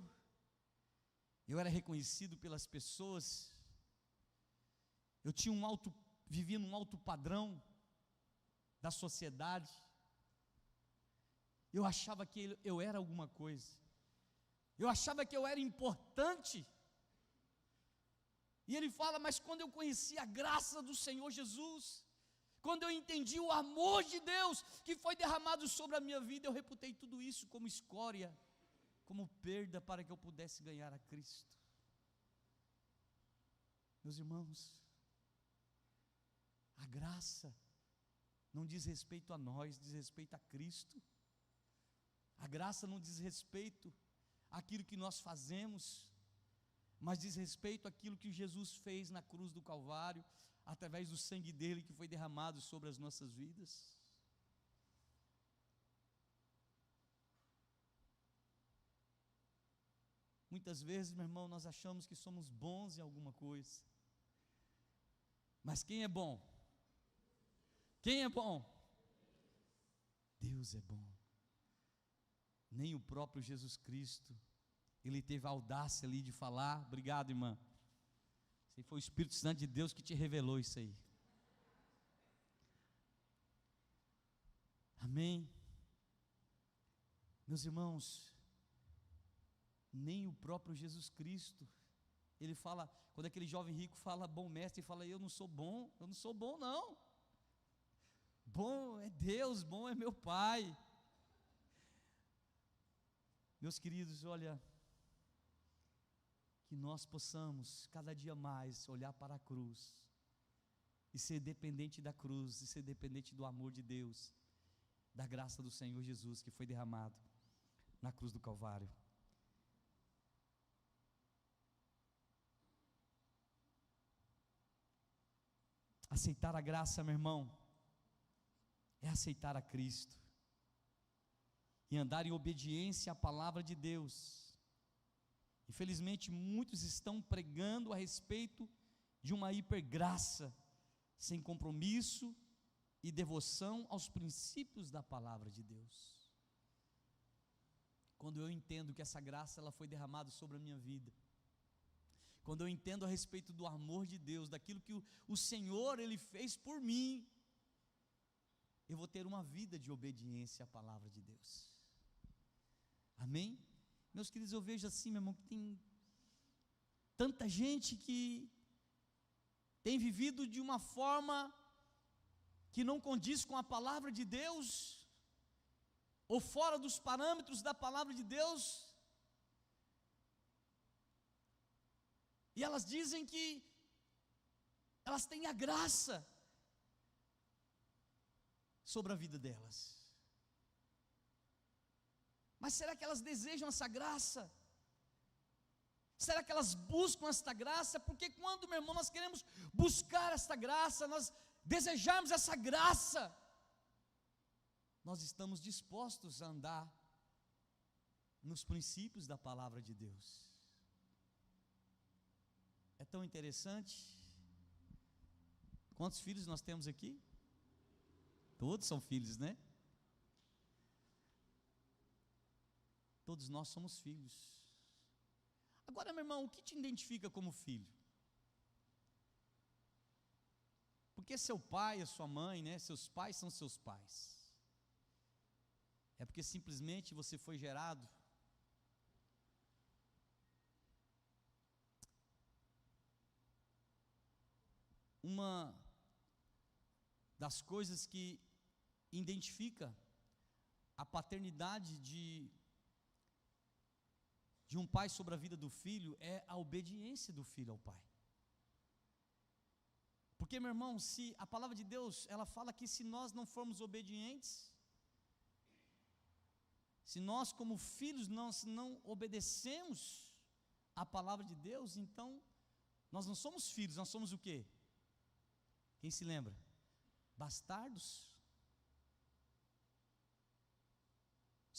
Speaker 5: eu era reconhecido pelas pessoas, eu tinha vivia num alto padrão da sociedade. Eu achava que eu era alguma coisa, eu achava que eu era importante. E ele fala: mas quando eu conheci a graça do Senhor Jesus, quando eu entendi o amor de Deus que foi derramado sobre a minha vida, eu reputei tudo isso como escória, como perda, para que eu pudesse ganhar a Cristo. Meus irmãos, a graça não diz respeito a nós, diz respeito a Cristo. A graça não diz respeito àquilo que nós fazemos, mas diz respeito àquilo que Jesus fez na cruz do Calvário, através do sangue dele que foi derramado sobre as nossas vidas. Muitas vezes, meu irmão, nós achamos que somos bons em alguma coisa. Mas quem é bom? Quem é bom? Deus é bom. Nem o próprio Jesus Cristo, ele teve a audácia ali de falar. Obrigado, irmã. Isso aí foi o Espírito Santo de Deus que te revelou isso aí. Amém. Meus irmãos, nem o próprio Jesus Cristo, ele fala, quando aquele jovem rico fala, bom mestre, ele fala, eu não sou bom não. Bom é Deus, bom é meu Pai. Meus queridos, olha, que nós possamos cada dia mais olhar para a cruz, e ser dependente da cruz, e ser dependente do amor de Deus, da graça do Senhor Jesus, que foi derramado na cruz do Calvário. Aceitar a graça, meu irmão, é aceitar a Cristo, e andar em obediência à palavra de Deus. Infelizmente, muitos estão pregando a respeito de uma hipergraça, sem compromisso e devoção aos princípios da palavra de Deus. Quando eu entendo que essa graça ela foi derramada sobre a minha vida, quando eu entendo a respeito do amor de Deus, daquilo que o Senhor ele fez por mim, eu vou ter uma vida de obediência à palavra de Deus. Amém? Meus queridos, eu vejo assim, meu irmão, que tem tanta gente que tem vivido de uma forma que não condiz com a palavra de Deus, ou fora dos parâmetros da palavra de Deus, e elas dizem que elas têm a graça sobre a vida delas. Mas será que elas desejam essa graça? Será que elas buscam esta graça? Porque quando, meu irmão, nós queremos buscar esta graça, nós desejarmos essa graça, nós estamos dispostos a andar nos princípios da palavra de Deus. É tão interessante. Quantos filhos nós temos aqui? Todos são filhos, né? Todos nós somos filhos. Agora, meu irmão, o que te identifica como filho? Porque seu pai, a sua mãe, né? Seus pais são seus pais. É porque simplesmente você foi gerado uma das coisas que identifica a paternidade de um pai sobre a vida do filho é a obediência do filho ao pai. Porque, meu irmão, se a palavra de Deus, ela fala que se nós não formos obedientes, se nós como filhos não obedecemos a palavra de Deus, então nós não somos filhos, nós somos o quê? Quem se lembra? Bastardos.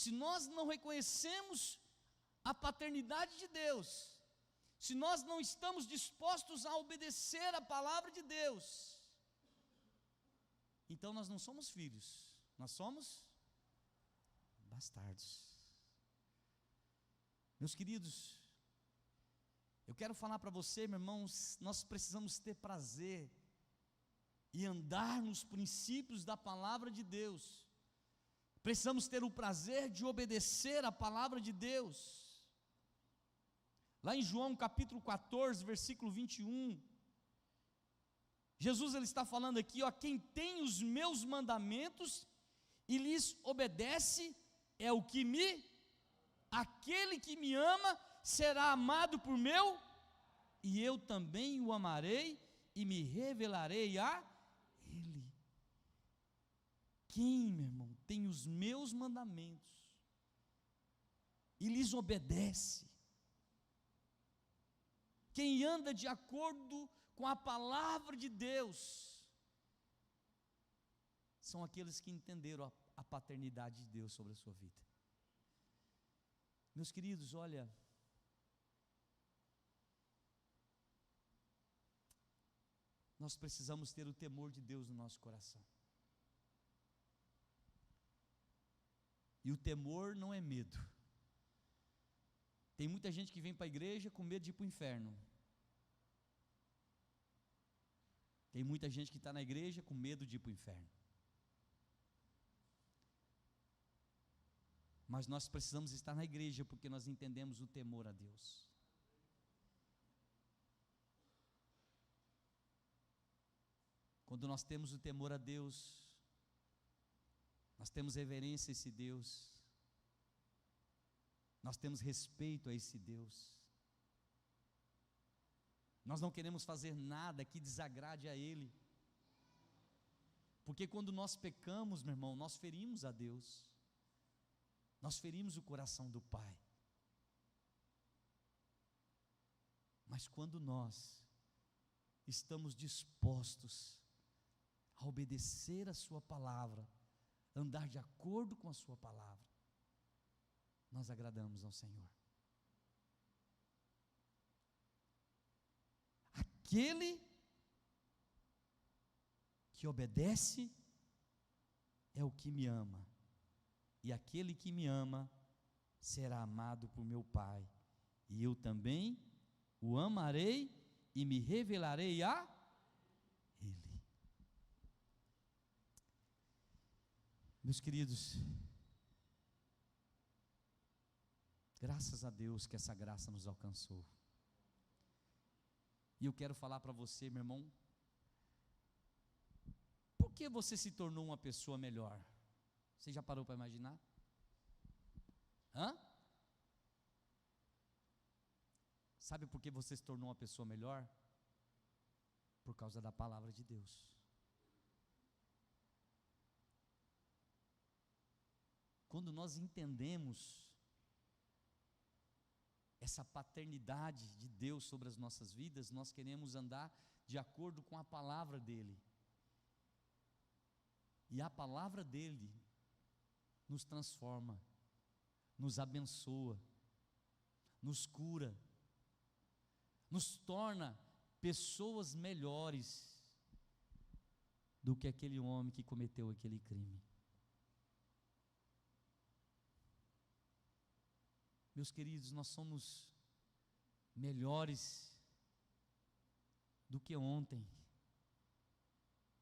Speaker 5: Se nós não reconhecemos a paternidade de Deus, se nós não estamos dispostos a obedecer a palavra de Deus, então nós não somos filhos, nós somos bastardos. Meus queridos, eu quero falar para você, meu irmão, nós precisamos ter prazer e andar nos princípios da palavra de Deus. Precisamos ter o prazer de obedecer a palavra de Deus. Lá em João capítulo 14, versículo 21, Jesus ele está falando aqui, ó, quem tem os meus mandamentos e lhes obedece é o que aquele que me ama será amado por meu, e eu também o amarei e me revelarei a ele. Quem, meu irmão, tem os meus mandamentos e lhes obedece, quem anda de acordo com a palavra de Deus, são aqueles que entenderam a paternidade de Deus sobre a sua vida. Meus queridos, olha, nós precisamos ter o temor de Deus no nosso coração. E o temor não é medo. Tem muita gente que vem para a igreja com medo de ir para o inferno. Tem muita gente que está na igreja com medo de ir para o inferno. Mas nós precisamos estar na igreja porque nós entendemos o temor a Deus. Quando nós temos o temor a Deus, nós temos reverência a esse Deus, nós temos respeito a esse Deus, nós não queremos fazer nada que desagrade a Ele, porque quando nós pecamos, meu irmão, nós ferimos a Deus, nós ferimos o coração do Pai. Mas quando nós estamos dispostos a obedecer a sua palavra, andar de acordo com a sua palavra, nós agradamos ao Senhor. Aquele que obedece é o que me ama, e aquele que me ama será amado por meu Pai, e eu também o amarei e me revelarei a Ele. Meus queridos, graças a Deus que essa graça nos alcançou. E eu quero falar para você, meu irmão, por que você se tornou uma pessoa melhor? Você já parou para imaginar? Sabe por que você se tornou uma pessoa melhor? Por causa da palavra de Deus. Quando nós entendemos essa paternidade de Deus sobre as nossas vidas, nós queremos andar de acordo com a palavra dEle. E a palavra dEle nos transforma, nos abençoa, nos cura, nos torna pessoas melhores do que aquele homem que cometeu aquele crime. Meus queridos, nós somos melhores do que ontem,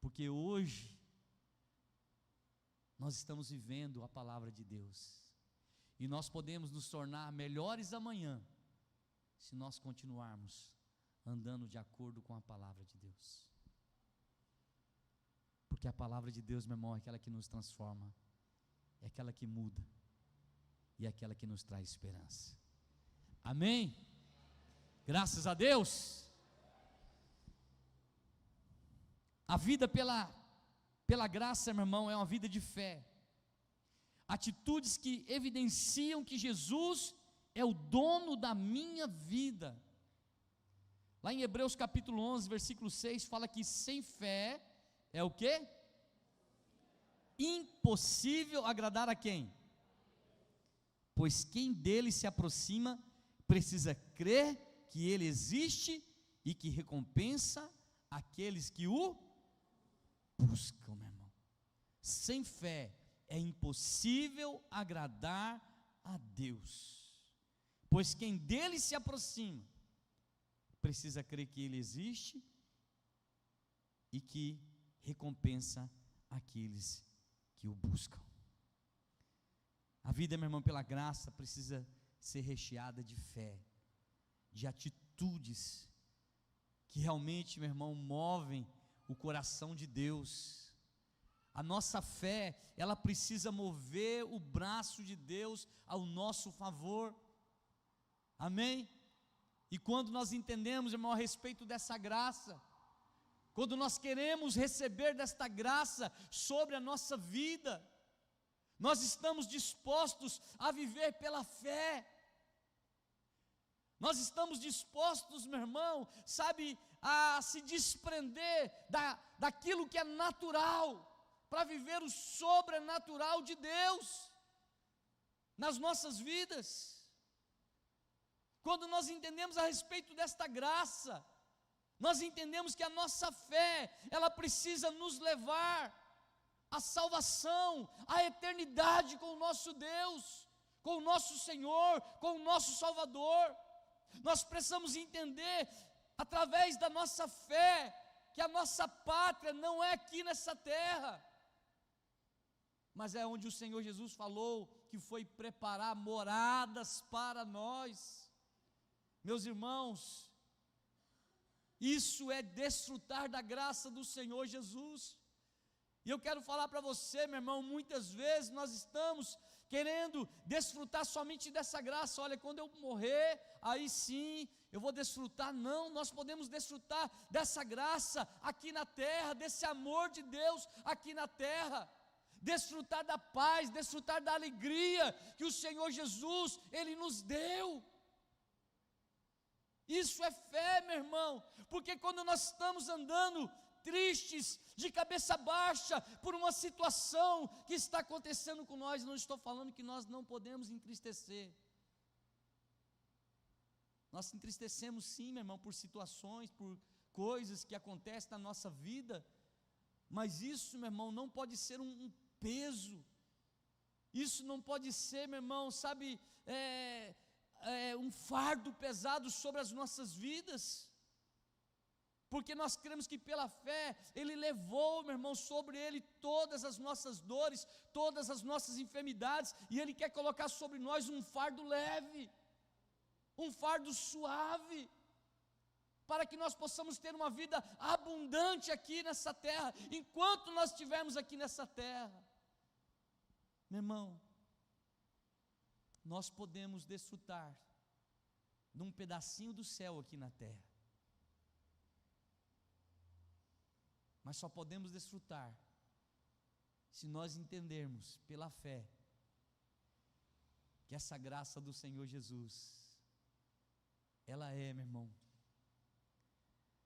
Speaker 5: porque hoje nós estamos vivendo a palavra de Deus, e nós podemos nos tornar melhores amanhã, se nós continuarmos andando de acordo com a palavra de Deus, porque a palavra de Deus, meu irmão, é aquela que nos transforma, é aquela que muda, e é aquela que nos traz esperança. Amém? Graças a Deus. A vida pela graça, meu irmão, é uma vida de fé, atitudes que evidenciam que Jesus é o dono da minha vida. Lá em Hebreus capítulo 11, versículo 6, fala que sem fé é o quê? Impossível agradar a quem? Pois quem dele se aproxima precisa crer que ele existe e que recompensa aqueles que o buscam, meu irmão. Sem fé é impossível agradar a Deus, pois quem dele se aproxima precisa crer que ele existe e que recompensa aqueles que o buscam. A vida, meu irmão, pela graça precisa ser recheada de fé, de atitudes que realmente, meu irmão, movem o coração de Deus. A nossa fé, ela precisa mover o braço de Deus ao nosso favor. Amém? E quando nós entendemos, irmão, a respeito dessa graça, quando nós queremos receber desta graça sobre a nossa vida, nós estamos dispostos a viver pela fé. Nós estamos dispostos, meu irmão, sabe, a se desprender daquilo que é natural, para viver o sobrenatural de Deus nas nossas vidas. Quando nós entendemos a respeito desta graça, Nós entendemos que a nossa fé, ela precisa nos levar à salvação, à eternidade com o nosso Deus, com o nosso Senhor, com o nosso Salvador. Nós precisamos entender, através da nossa fé, que a nossa pátria não é aqui nessa terra, mas é onde o Senhor Jesus falou que foi preparar moradas para nós. Meus irmãos, isso é desfrutar da graça do Senhor Jesus. E eu quero falar para você, meu irmão, muitas vezes nós estamos querendo desfrutar somente dessa graça. Olha, quando eu morrer, aí sim eu vou desfrutar. Não, nós podemos desfrutar dessa graça aqui na terra, desse amor de Deus aqui na terra, desfrutar da paz, desfrutar da alegria que o Senhor Jesus, Ele nos deu. Isso é fé, meu irmão, porque quando nós estamos andando tristes, de cabeça baixa, por uma situação que está acontecendo com nós, não estou falando que nós não podemos entristecer. Nós se entristecemos sim, meu irmão, por situações, por coisas que acontecem na nossa vida, mas isso, meu irmão, não pode ser um peso, isso não pode ser, meu irmão, sabe, um fardo pesado sobre as nossas vidas, porque nós cremos que pela fé, Ele levou, meu irmão, sobre Ele todas as nossas dores, todas as nossas enfermidades, e Ele quer colocar sobre nós um fardo leve, um fardo suave, para que nós possamos ter uma vida abundante aqui nessa terra, enquanto nós estivermos aqui nessa terra. Meu irmão, nós podemos desfrutar de um pedacinho do céu aqui na terra, mas só podemos desfrutar se nós entendermos pela fé que essa graça do Senhor Jesus, ela é, meu irmão,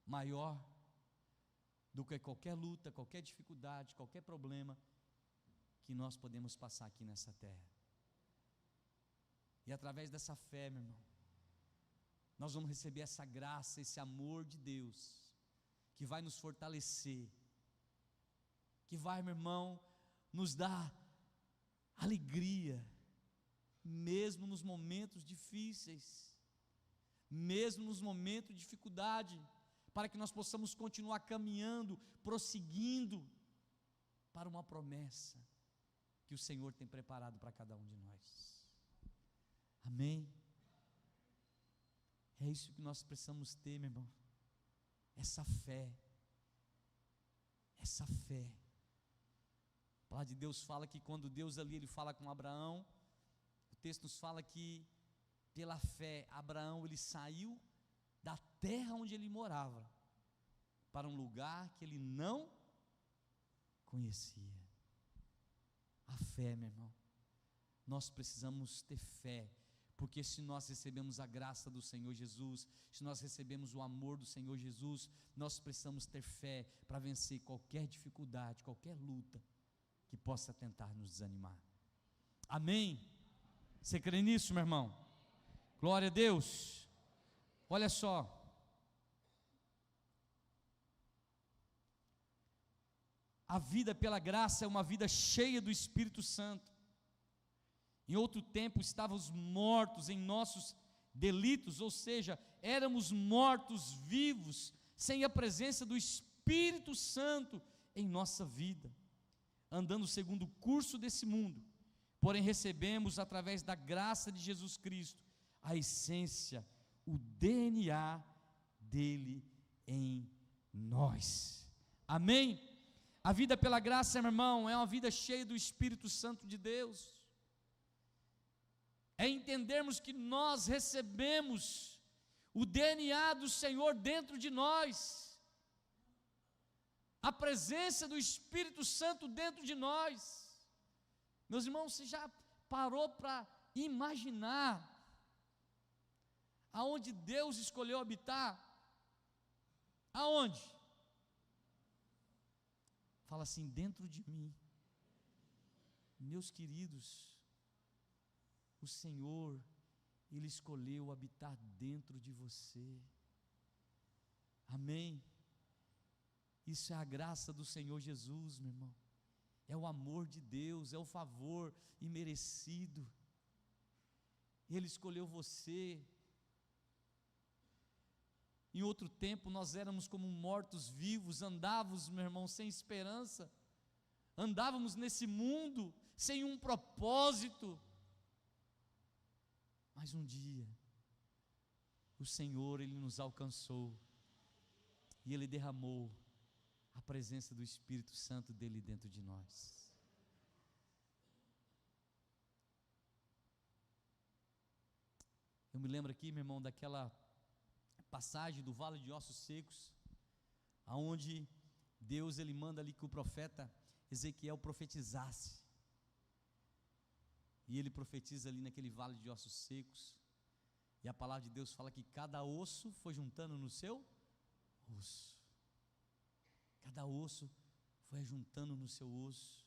Speaker 5: maior do que qualquer luta, qualquer dificuldade, qualquer problema que nós podemos passar aqui nessa terra. E através dessa fé, meu irmão, nós vamos receber essa graça, esse amor de Deus, que vai nos fortalecer, que vai, meu irmão, nos dar alegria, mesmo nos momentos difíceis, mesmo nos momentos de dificuldade, para que nós possamos continuar caminhando, prosseguindo para uma promessa que o Senhor tem preparado para cada um de nós. Amém? É isso que nós precisamos ter, meu irmão, essa fé, essa fé. A palavra de Deus fala que quando Deus ali, Ele fala com Abraão, o texto nos fala que pela fé, Abraão, ele saiu da terra onde ele morava, para um lugar que ele não conhecia. A fé, meu irmão, nós precisamos ter fé, porque se nós recebemos a graça do Senhor Jesus, se nós recebemos o amor do Senhor Jesus, nós precisamos ter fé para vencer qualquer dificuldade, qualquer luta que possa tentar nos desanimar. Amém? Você crê nisso, meu irmão? Glória a Deus. Olha só, a vida pela graça é uma vida cheia do Espírito Santo. Em outro tempo estávamos mortos em nossos delitos, ou seja, éramos mortos vivos, sem a presença do Espírito Santo em nossa vida, andando segundo o curso desse mundo. Porém recebemos através da graça de Jesus Cristo a essência, o DNA dele em nós. Amém? A vida pela graça, meu irmão, é uma vida cheia do Espírito Santo de Deus. É entendermos que nós recebemos o DNA do Senhor dentro de nós, a presença do Espírito Santo dentro de nós. Meus irmãos, você já parou para imaginar aonde Deus escolheu habitar? Aonde? Fala assim, dentro de mim. Meus queridos, o Senhor, Ele escolheu habitar dentro de você. Amém? Isso é a graça do Senhor Jesus, meu irmão. É o amor de Deus, é o favor imerecido. Ele escolheu você. Em outro tempo nós éramos como mortos vivos, andávamos, meu irmão, sem esperança, andávamos nesse mundo sem um propósito. Mas um dia, o Senhor, Ele nos alcançou, e Ele derramou a presença do Espírito Santo dEle dentro de nós. Eu me lembro aqui, meu irmão, daquela passagem do Vale de Ossos Secos, aonde Deus, Ele manda ali que o profeta Ezequiel profetizasse, e ele profetiza ali naquele vale de ossos secos, e a palavra de Deus fala que cada osso foi juntando no seu osso, cada osso foi juntando no seu osso,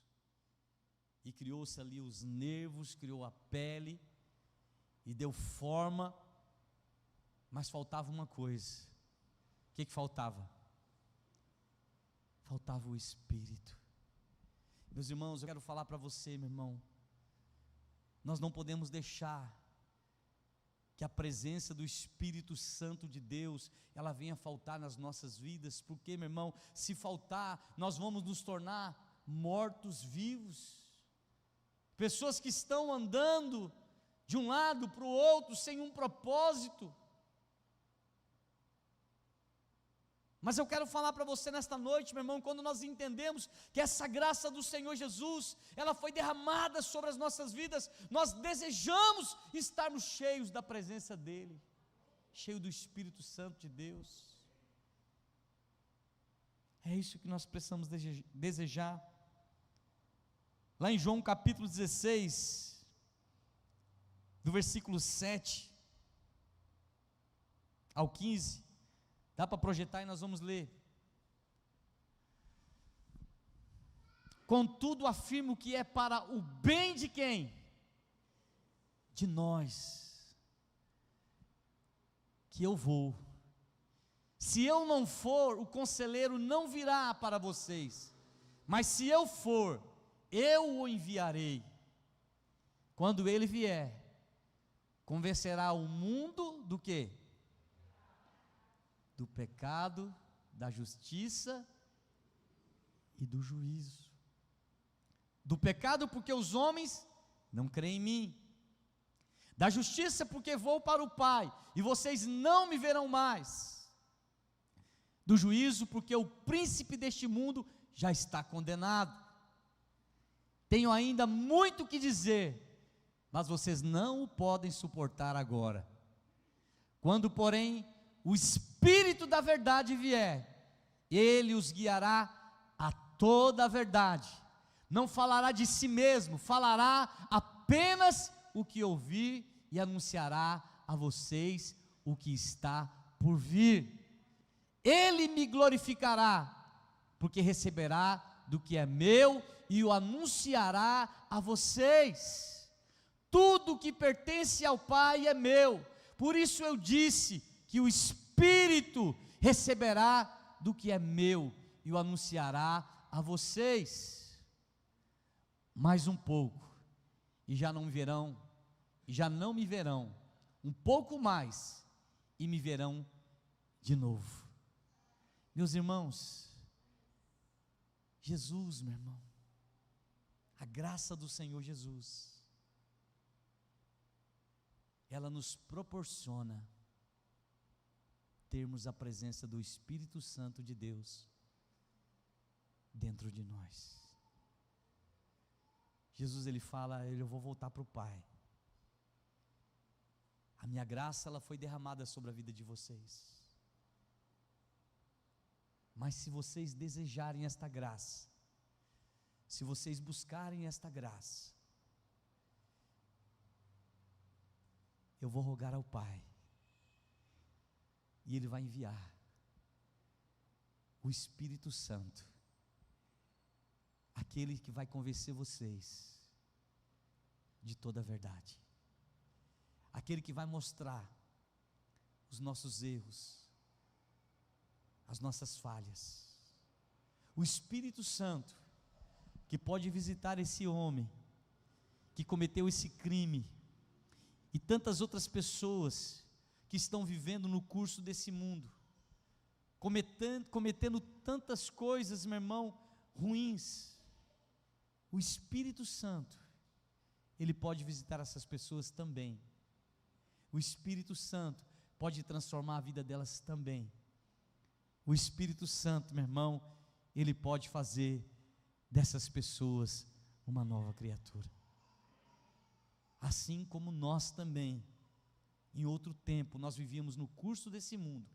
Speaker 5: e criou-se ali os nervos, criou a pele, e deu forma, mas faltava uma coisa. O que faltava? Faltava o Espírito. Meus irmãos, eu quero falar para você, meu irmão, nós não podemos deixar que a presença do Espírito Santo de Deus, ela venha faltar nas nossas vidas, porque, meu irmão, se faltar, nós vamos nos tornar mortos vivos, pessoas que estão andando de um lado para o outro, sem um propósito. Mas eu quero falar para você nesta noite, meu irmão, quando nós entendemos que essa graça do Senhor Jesus, ela foi derramada sobre as nossas vidas, nós desejamos estarmos cheios da presença dEle, cheio do Espírito Santo de Deus. É isso que nós precisamos desejar. Lá em João capítulo 16, do versículo 7 ao 15, dá para projetar e nós vamos ler. Contudo afirmo que é para o bem de quem? De nós, que eu vou. Se eu não for, o conselheiro não virá para vocês, mas se eu for, eu o enviarei. Quando ele vier, convencerá o mundo do quê? Do pecado, da justiça e do juízo. Do pecado, porque os homens não creem em mim. Da justiça, porque vou para o Pai e vocês não me verão mais. Do juízo, porque o príncipe deste mundo já está condenado. Tenho ainda muito que dizer, mas vocês não o podem suportar agora. Quando, porém, o Espírito da verdade vier, Ele os guiará a toda a verdade. Não falará de si mesmo, falará apenas o que ouvir e anunciará a vocês o que está por vir. Ele me glorificará, porque receberá do que é meu e o anunciará a vocês. Tudo que pertence ao Pai é meu, por isso eu disse que o Espírito receberá do que é meu e o anunciará a vocês. Mais um pouco, e já não me verão, um pouco mais, e me verão de novo. Meus irmãos, Jesus, meu irmão, a graça do Senhor Jesus, ela nos proporciona termos a presença do Espírito Santo de Deus dentro de nós. Jesus, ele fala, eu vou voltar para o Pai. A minha graça, ela foi derramada sobre a vida de vocês. Mas se vocês desejarem esta graça, se vocês buscarem esta graça, eu vou rogar ao Pai, e Ele vai enviar o Espírito Santo, aquele que vai convencer vocês de toda a verdade, aquele que vai mostrar os nossos erros, as nossas falhas. O Espírito Santo, que pode visitar esse homem, que cometeu esse crime, e tantas outras pessoas, que estão vivendo no curso desse mundo, cometendo tantas coisas, meu irmão, ruins. O Espírito Santo, ele pode visitar essas pessoas também. O Espírito Santo pode transformar a vida delas também. O Espírito Santo, meu irmão, ele pode fazer dessas pessoas uma nova criatura. Assim como nós também, em outro tempo, nós vivíamos no curso desse mundo,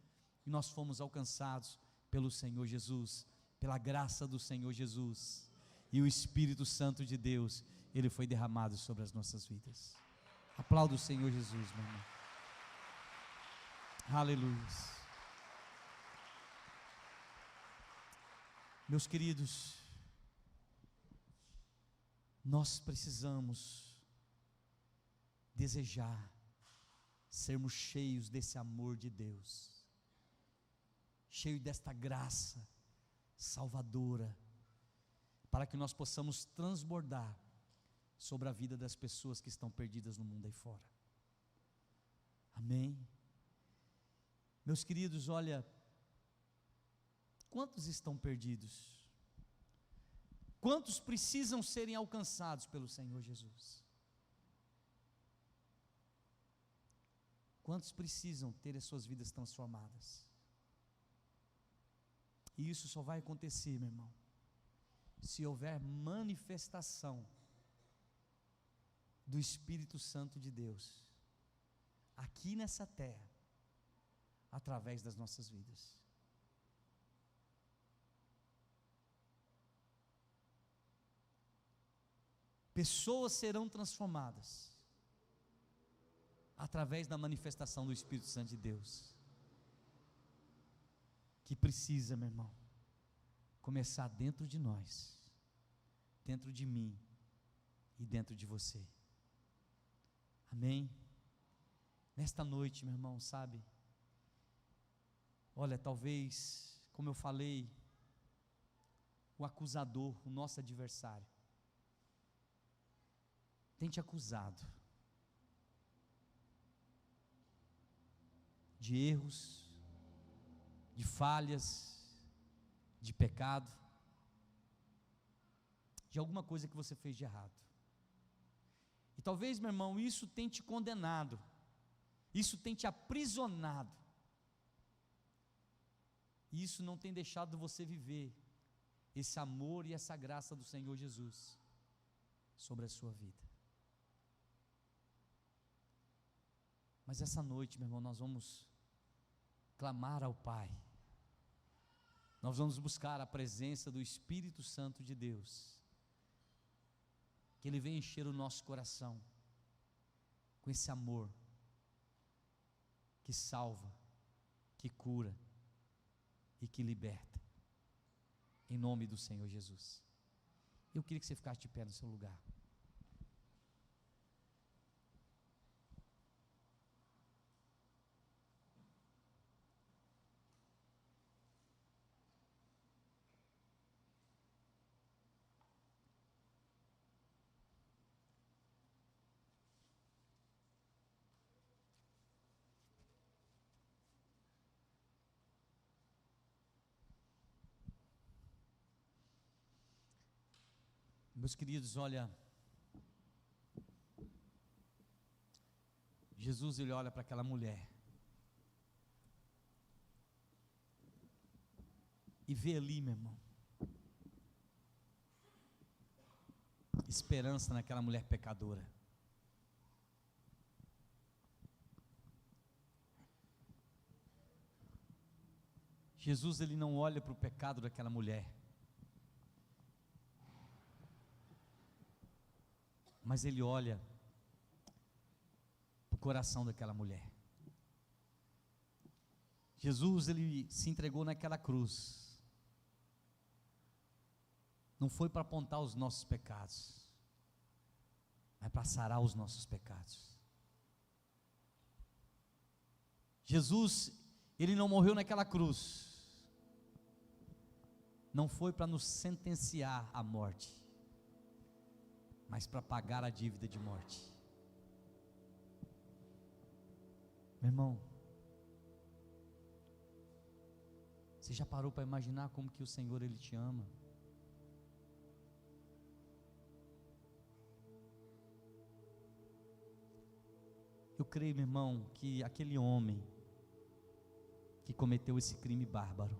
Speaker 5: e nós fomos alcançados pelo Senhor Jesus, pela graça do Senhor Jesus, e o Espírito Santo de Deus, ele foi derramado sobre as nossas vidas. Aplauda o Senhor Jesus, meu irmão. Aleluia. Meus queridos, nós precisamos desejar sermos cheios desse amor de Deus, cheio desta graça salvadora, para que nós possamos transbordar sobre a vida das pessoas que estão perdidas no mundo aí fora. Amém? Meus queridos, olha, quantos estão perdidos? Quantos precisam serem alcançados pelo Senhor Jesus? Quantos precisam ter as suas vidas transformadas? E isso só vai acontecer, meu irmão, se houver manifestação do Espírito Santo de Deus, aqui nessa terra, através das nossas vidas. Pessoas serão transformadas através da manifestação do Espírito Santo de Deus, que precisa, meu irmão, começar dentro de nós, dentro de mim e dentro de você. Amém? Nesta noite, meu irmão, sabe, olha, talvez, como eu falei, o acusador, o nosso adversário, tem te acusado de erros, de falhas, de pecado, de alguma coisa que você fez de errado. E talvez, meu irmão, isso tenha te condenado, isso tenha te aprisionado, e isso não tem deixado você viver esse amor e essa graça do Senhor Jesus sobre a sua vida. Mas essa noite, meu irmão, nós vamos clamar ao Pai, nós vamos buscar a presença do Espírito Santo de Deus, que Ele venha encher o nosso coração com esse amor que salva, que cura e que liberta, em nome do Senhor Jesus. Eu queria que você ficasse de pé no seu lugar. Meus queridos, olha, Jesus, ele olha para aquela mulher e vê ali, meu irmão, esperança naquela mulher pecadora. Jesus, ele não olha para o pecado daquela mulher, mas ele olha para o coração daquela mulher. Jesus, ele se entregou naquela cruz, não foi para apontar os nossos pecados, mas para sarar os nossos pecados. Jesus, ele não morreu naquela cruz não foi para nos sentenciar à morte, mas para pagar a dívida de morte. Meu irmão, você já parou para imaginar como que o Senhor, Ele te ama? Eu creio, meu irmão, que aquele homem que cometeu esse crime bárbaro,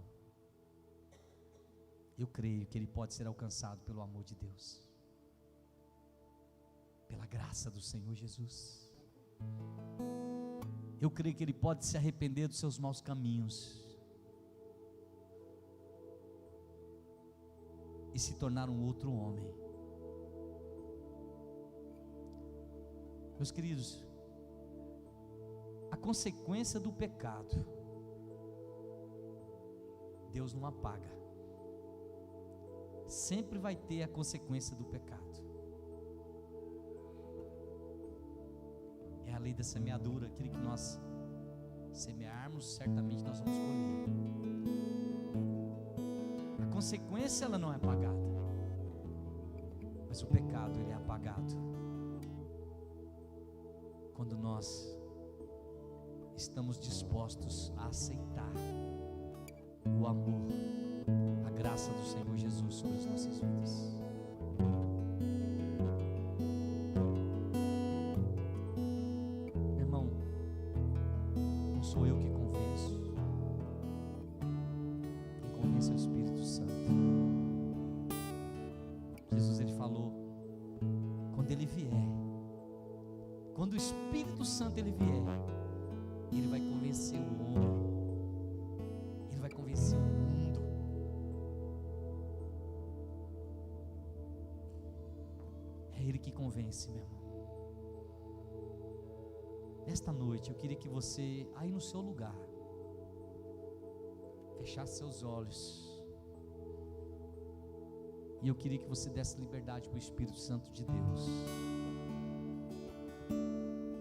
Speaker 5: eu creio que ele pode ser alcançado pelo amor de Deus, pela graça do Senhor Jesus. Eu creio que ele pode se arrepender dos seus maus caminhos e se tornar um outro homem. Meus queridos, a consequência do pecado, Deus não apaga. Sempre vai ter a consequência do pecado. É a lei da semeadura. Aquilo que nós semearmos, certamente nós vamos colher. A consequência, ela não é apagada, mas o pecado, ele é apagado quando nós estamos dispostos a aceitar o amor, a graça do Senhor Jesus sobre as nossas vidas. Meu irmão, não sou eu que convenço, quem convence é o Espírito Santo. Jesus, ele falou, quando ele vier, quando o Espírito Santo ele vier, ele vai convencer o homem, ele vai convencer o mundo. É ele que convence, meu irmão. Esta noite eu queria que você, aí no seu lugar, fechasse seus olhos, e eu queria que você desse liberdade para o Espírito Santo de Deus.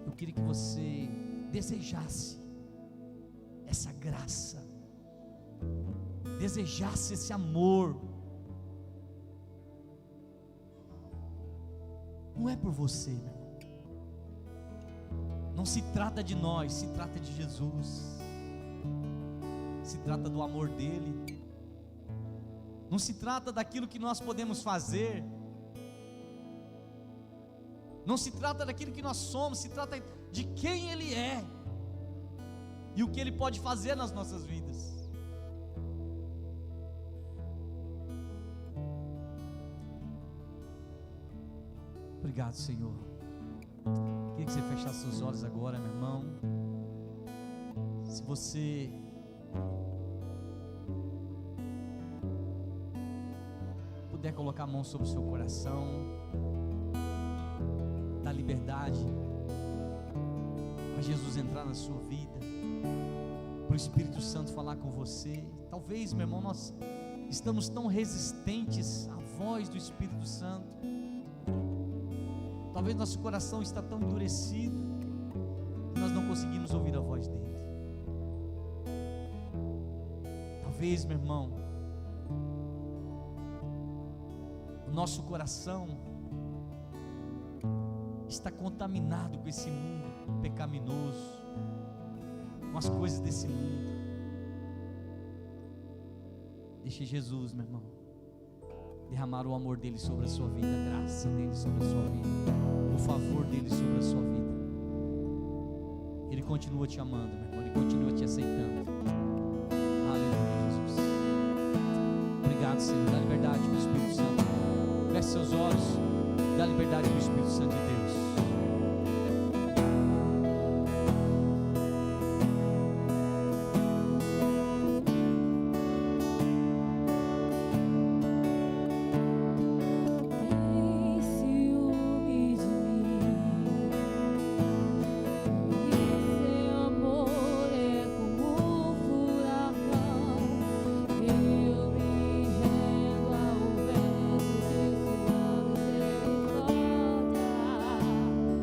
Speaker 5: Eu queria que você desejasse essa graça, desejasse esse amor. Não é por você, meu irmão. Não se trata de nós, se trata de Jesus. Se trata do amor dele. Não se trata daquilo que nós podemos fazer. Não se trata daquilo que nós somos, se trata de quem Ele é e o que Ele pode fazer nas nossas vidas. Obrigado, Senhor. Queria que você fechasse seus olhos agora, meu irmão. Se você puder colocar a mão sobre o seu coração, dar liberdade para Jesus entrar na sua vida, para o Espírito Santo falar com você. Talvez, meu irmão, nós estamos tão resistentes à voz do Espírito Santo. Talvez nosso coração está tão endurecido que nós não conseguimos ouvir a voz dele. Talvez, meu irmão, o nosso coração está contaminado com esse mundo pecaminoso, com as coisas desse mundo. Deixe Jesus, meu irmão, derramar o amor dele sobre a sua vida, a graça dele sobre a sua vida, o favor dele sobre a sua vida. Ele continua te amando, meu irmão, ele continua te aceitando. Aleluia, Jesus. Obrigado, Senhor. Dá liberdade para o Espírito Santo. Feche seus olhos, dá liberdade para o Espírito Santo de Deus.
Speaker 1: Eu me rendo ao vento de sua misericórdia.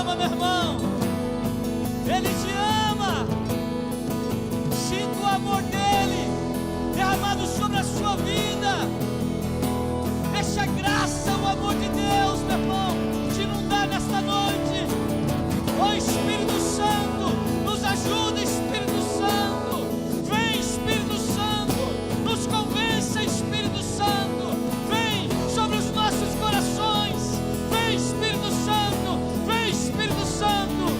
Speaker 5: ama, meu irmão. Ele te ama. Sinta o amor dele derramado sobre a sua vida. Deixa a graça, o amor de Deus, meu irmão, te inundar nesta noite. Ó Espírito Santo, nos ajuda, Espírito Santo. Vem, Espírito Santo, nos convença, Espírito Santo. Vem sobre os nossos corações. Vem, Espírito Santo. Vem, Espírito Santo.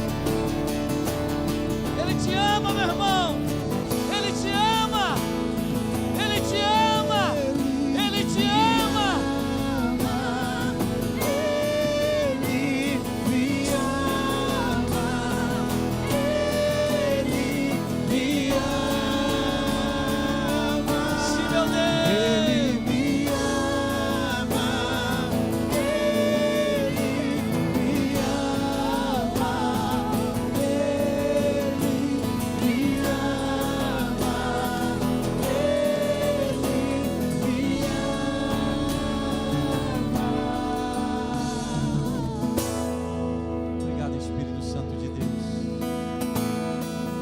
Speaker 5: Ele te ama, meu irmão. Ele te ama. Ele te ama. Ele te ama.
Speaker 2: Ele me ama. Ele me ama.
Speaker 5: Sim, meu Deus.
Speaker 2: Ele me ama. Ele me ama. Ele me ama.
Speaker 5: Obrigado, Espírito Santo de Deus.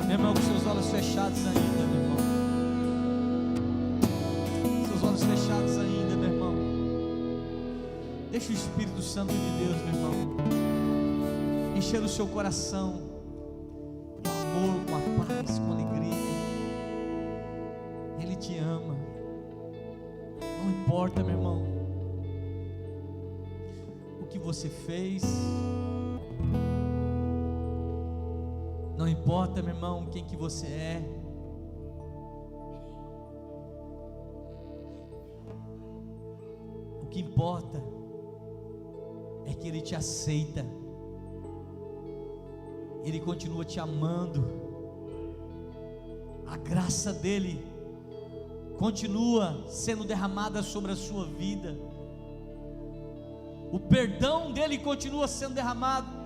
Speaker 5: Meu irmão, com seus olhos fechados ainda, meu irmão. Seus olhos fechados ainda, meu irmão. Deixa o Espírito Santo de Deus, meu irmão, encher o seu coração com amor, com a paz, com alegria. Ele te ama. Não importa, meu irmão, o que você fez. Não importa, meu irmão, quem que você é. O que importa é que Ele te aceita. Ele continua te amando. A graça dEle continua sendo derramada sobre a sua vida. O perdão dEle continua sendo derramado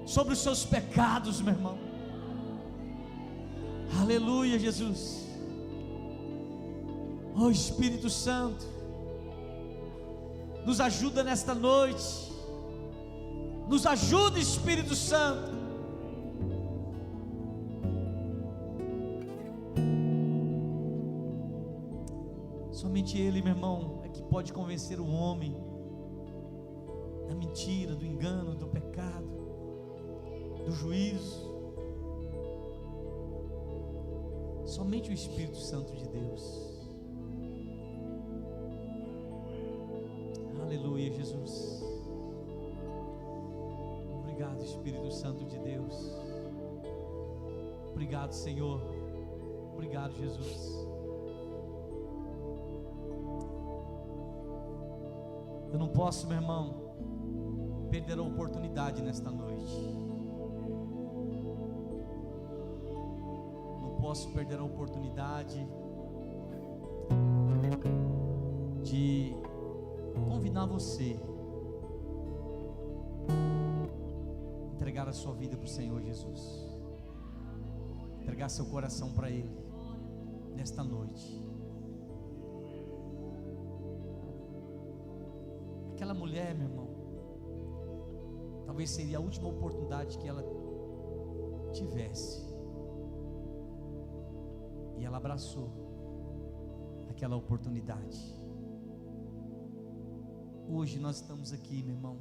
Speaker 5: sobre os seus pecados, meu irmão. Aleluia, Jesus. Oh Espírito Santo, nos ajuda nesta noite. Nos ajuda, Espírito Santo. Somente Ele, meu irmão, é que pode convencer o homem da mentira, do engano, do pecado, do juízo. Somente o Espírito Santo de Deus. Aleluia, Jesus. Obrigado, Espírito Santo de Deus. Obrigado, Senhor. Obrigado, Jesus. Eu não posso, meu irmão, perder a oportunidade nesta noite. Não posso perder a oportunidade de convidar você a entregar a sua vida para o Senhor Jesus, entregar seu coração para Ele nesta noite. Aquela mulher, meu irmão, talvez seria a última oportunidade que ela tivesse, e ela abraçou aquela oportunidade. Hoje nós estamos aqui, meu irmão,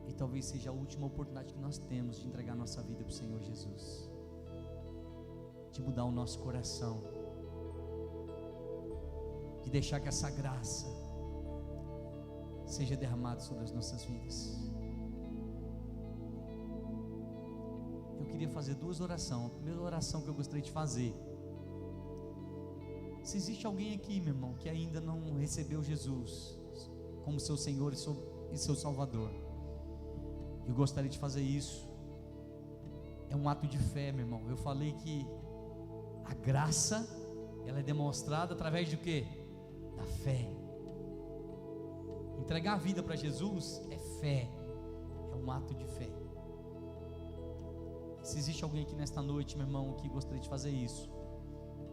Speaker 5: e talvez seja a última oportunidade que nós temos de entregar nossa vida para o Senhor Jesus, de mudar o nosso coração, de deixar que essa graça seja derramada sobre as nossas vidas. Eu queria fazer duas orações. A primeira oração que eu gostaria de fazer: se existe alguém aqui, meu irmão, que ainda não recebeu Jesus como seu Senhor e seu Salvador, eu gostaria de fazer isso. É um ato de fé, meu irmão. Eu falei que a graça, ela é demonstrada através de quê? Da fé. Entregar a vida para Jesus é fé, é um ato de fé. Se existe alguém aqui nesta noite, meu irmão, que gostaria de fazer isso,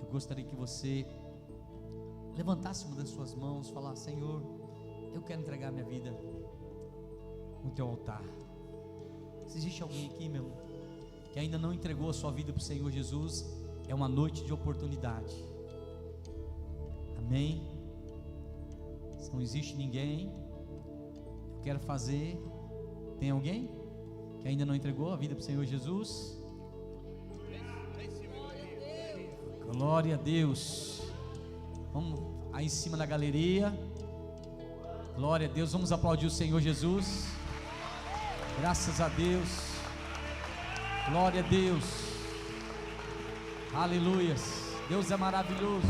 Speaker 5: eu gostaria que você levantasse uma das suas mãos, falasse: Senhor, eu quero entregar minha vida no teu altar. Se existe alguém aqui, meu irmão, que ainda não entregou a sua vida para o Senhor Jesus, é uma noite de oportunidade. Amém? Se não existe ninguém, eu quero fazer. Tem alguém que ainda não entregou a vida para o Senhor Jesus? Glória a Deus. Vamos aí em cima da galeria. Glória a Deus. Vamos aplaudir o Senhor Jesus. Graças a Deus. Glória a Deus. Aleluias. Deus é maravilhoso.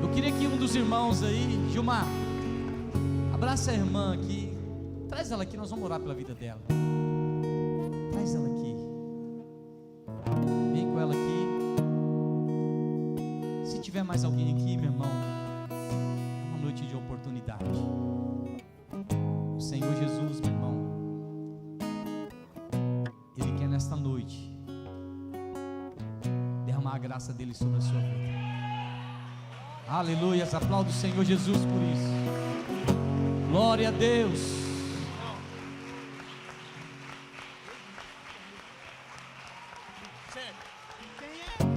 Speaker 5: Eu queria que um dos irmãos aí, Gilmar, abraça a irmã aqui. Traz ela aqui, nós vamos orar pela vida dela. Traz ela aqui. Vem com ela aqui. Se tiver mais alguém aqui, meu irmão, é uma noite de oportunidade. O Senhor Jesus, meu irmão, Ele quer nesta noite derramar a graça dele sobre a sua vida. Aleluias, aplauda o Senhor Jesus por isso. Glória a Deus.
Speaker 2: Quem é?